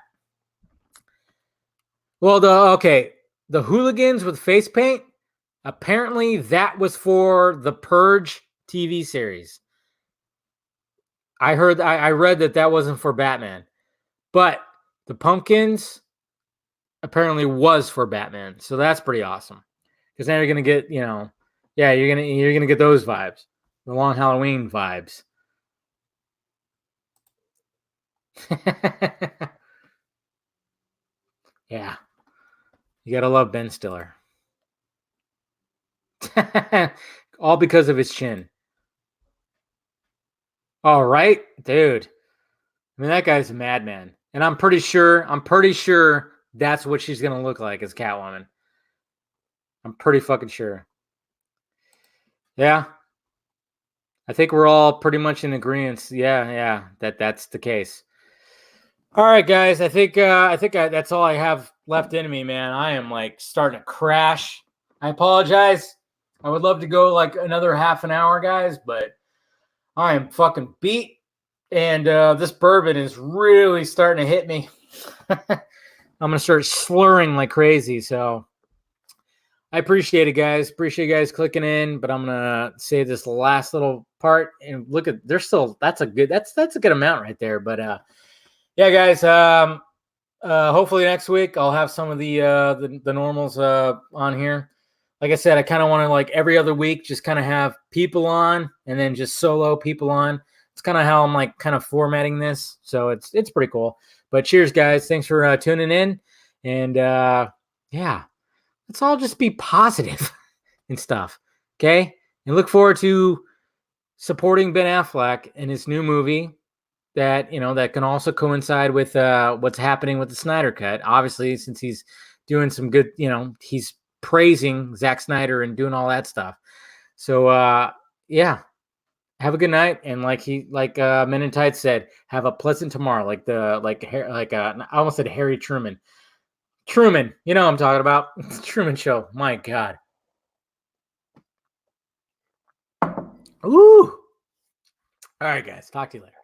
Well, the hooligans with face paint. Apparently, that was for the Purge TV series. I read that wasn't for Batman, but the pumpkins apparently was for Batman. So that's pretty awesome. Because now you're gonna get, yeah, you're gonna get those vibes, the Long Halloween vibes. Yeah, you gotta love Ben Stiller. All because of his chin. All right, dude. I mean, that guy's a madman, and I'm pretty sure that's what she's gonna look like as Catwoman. I'm pretty fucking sure. Yeah, I think we're all pretty much in agreement. Yeah, that's the case. All right, guys. I think that's all I have left in me, man. I am like starting to crash. I apologize. I would love to go like another half an hour, guys, but I am fucking beat, and this bourbon is really starting to hit me. I'm gonna start slurring like crazy. So I appreciate it, guys. Appreciate you guys clicking in, but I'm gonna say this last little part and look at. There's still that's a good amount right there. But yeah, guys. Hopefully next week I'll have some of the normals on here. Like I said, I kind of want to like every other week just kind of have people on and then just solo people on. It's kind of how I'm like kind of formatting this, so it's pretty cool. But cheers, guys! Thanks for tuning in, and yeah, let's all just be positive and stuff, okay? And look forward to supporting Ben Affleck in his new movie that that can also coincide with what's happening with the Snyder cut. Obviously, since he's doing some good, he's praising Zack Snyder and doing all that stuff. So yeah, have a good night, and like Men in Tights said, have a pleasant tomorrow. I almost said Harry Truman. Truman, you know what I'm talking about. It's the Truman Show. My God. Ooh. All right, guys. Talk to you later.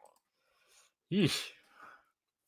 Yeesh.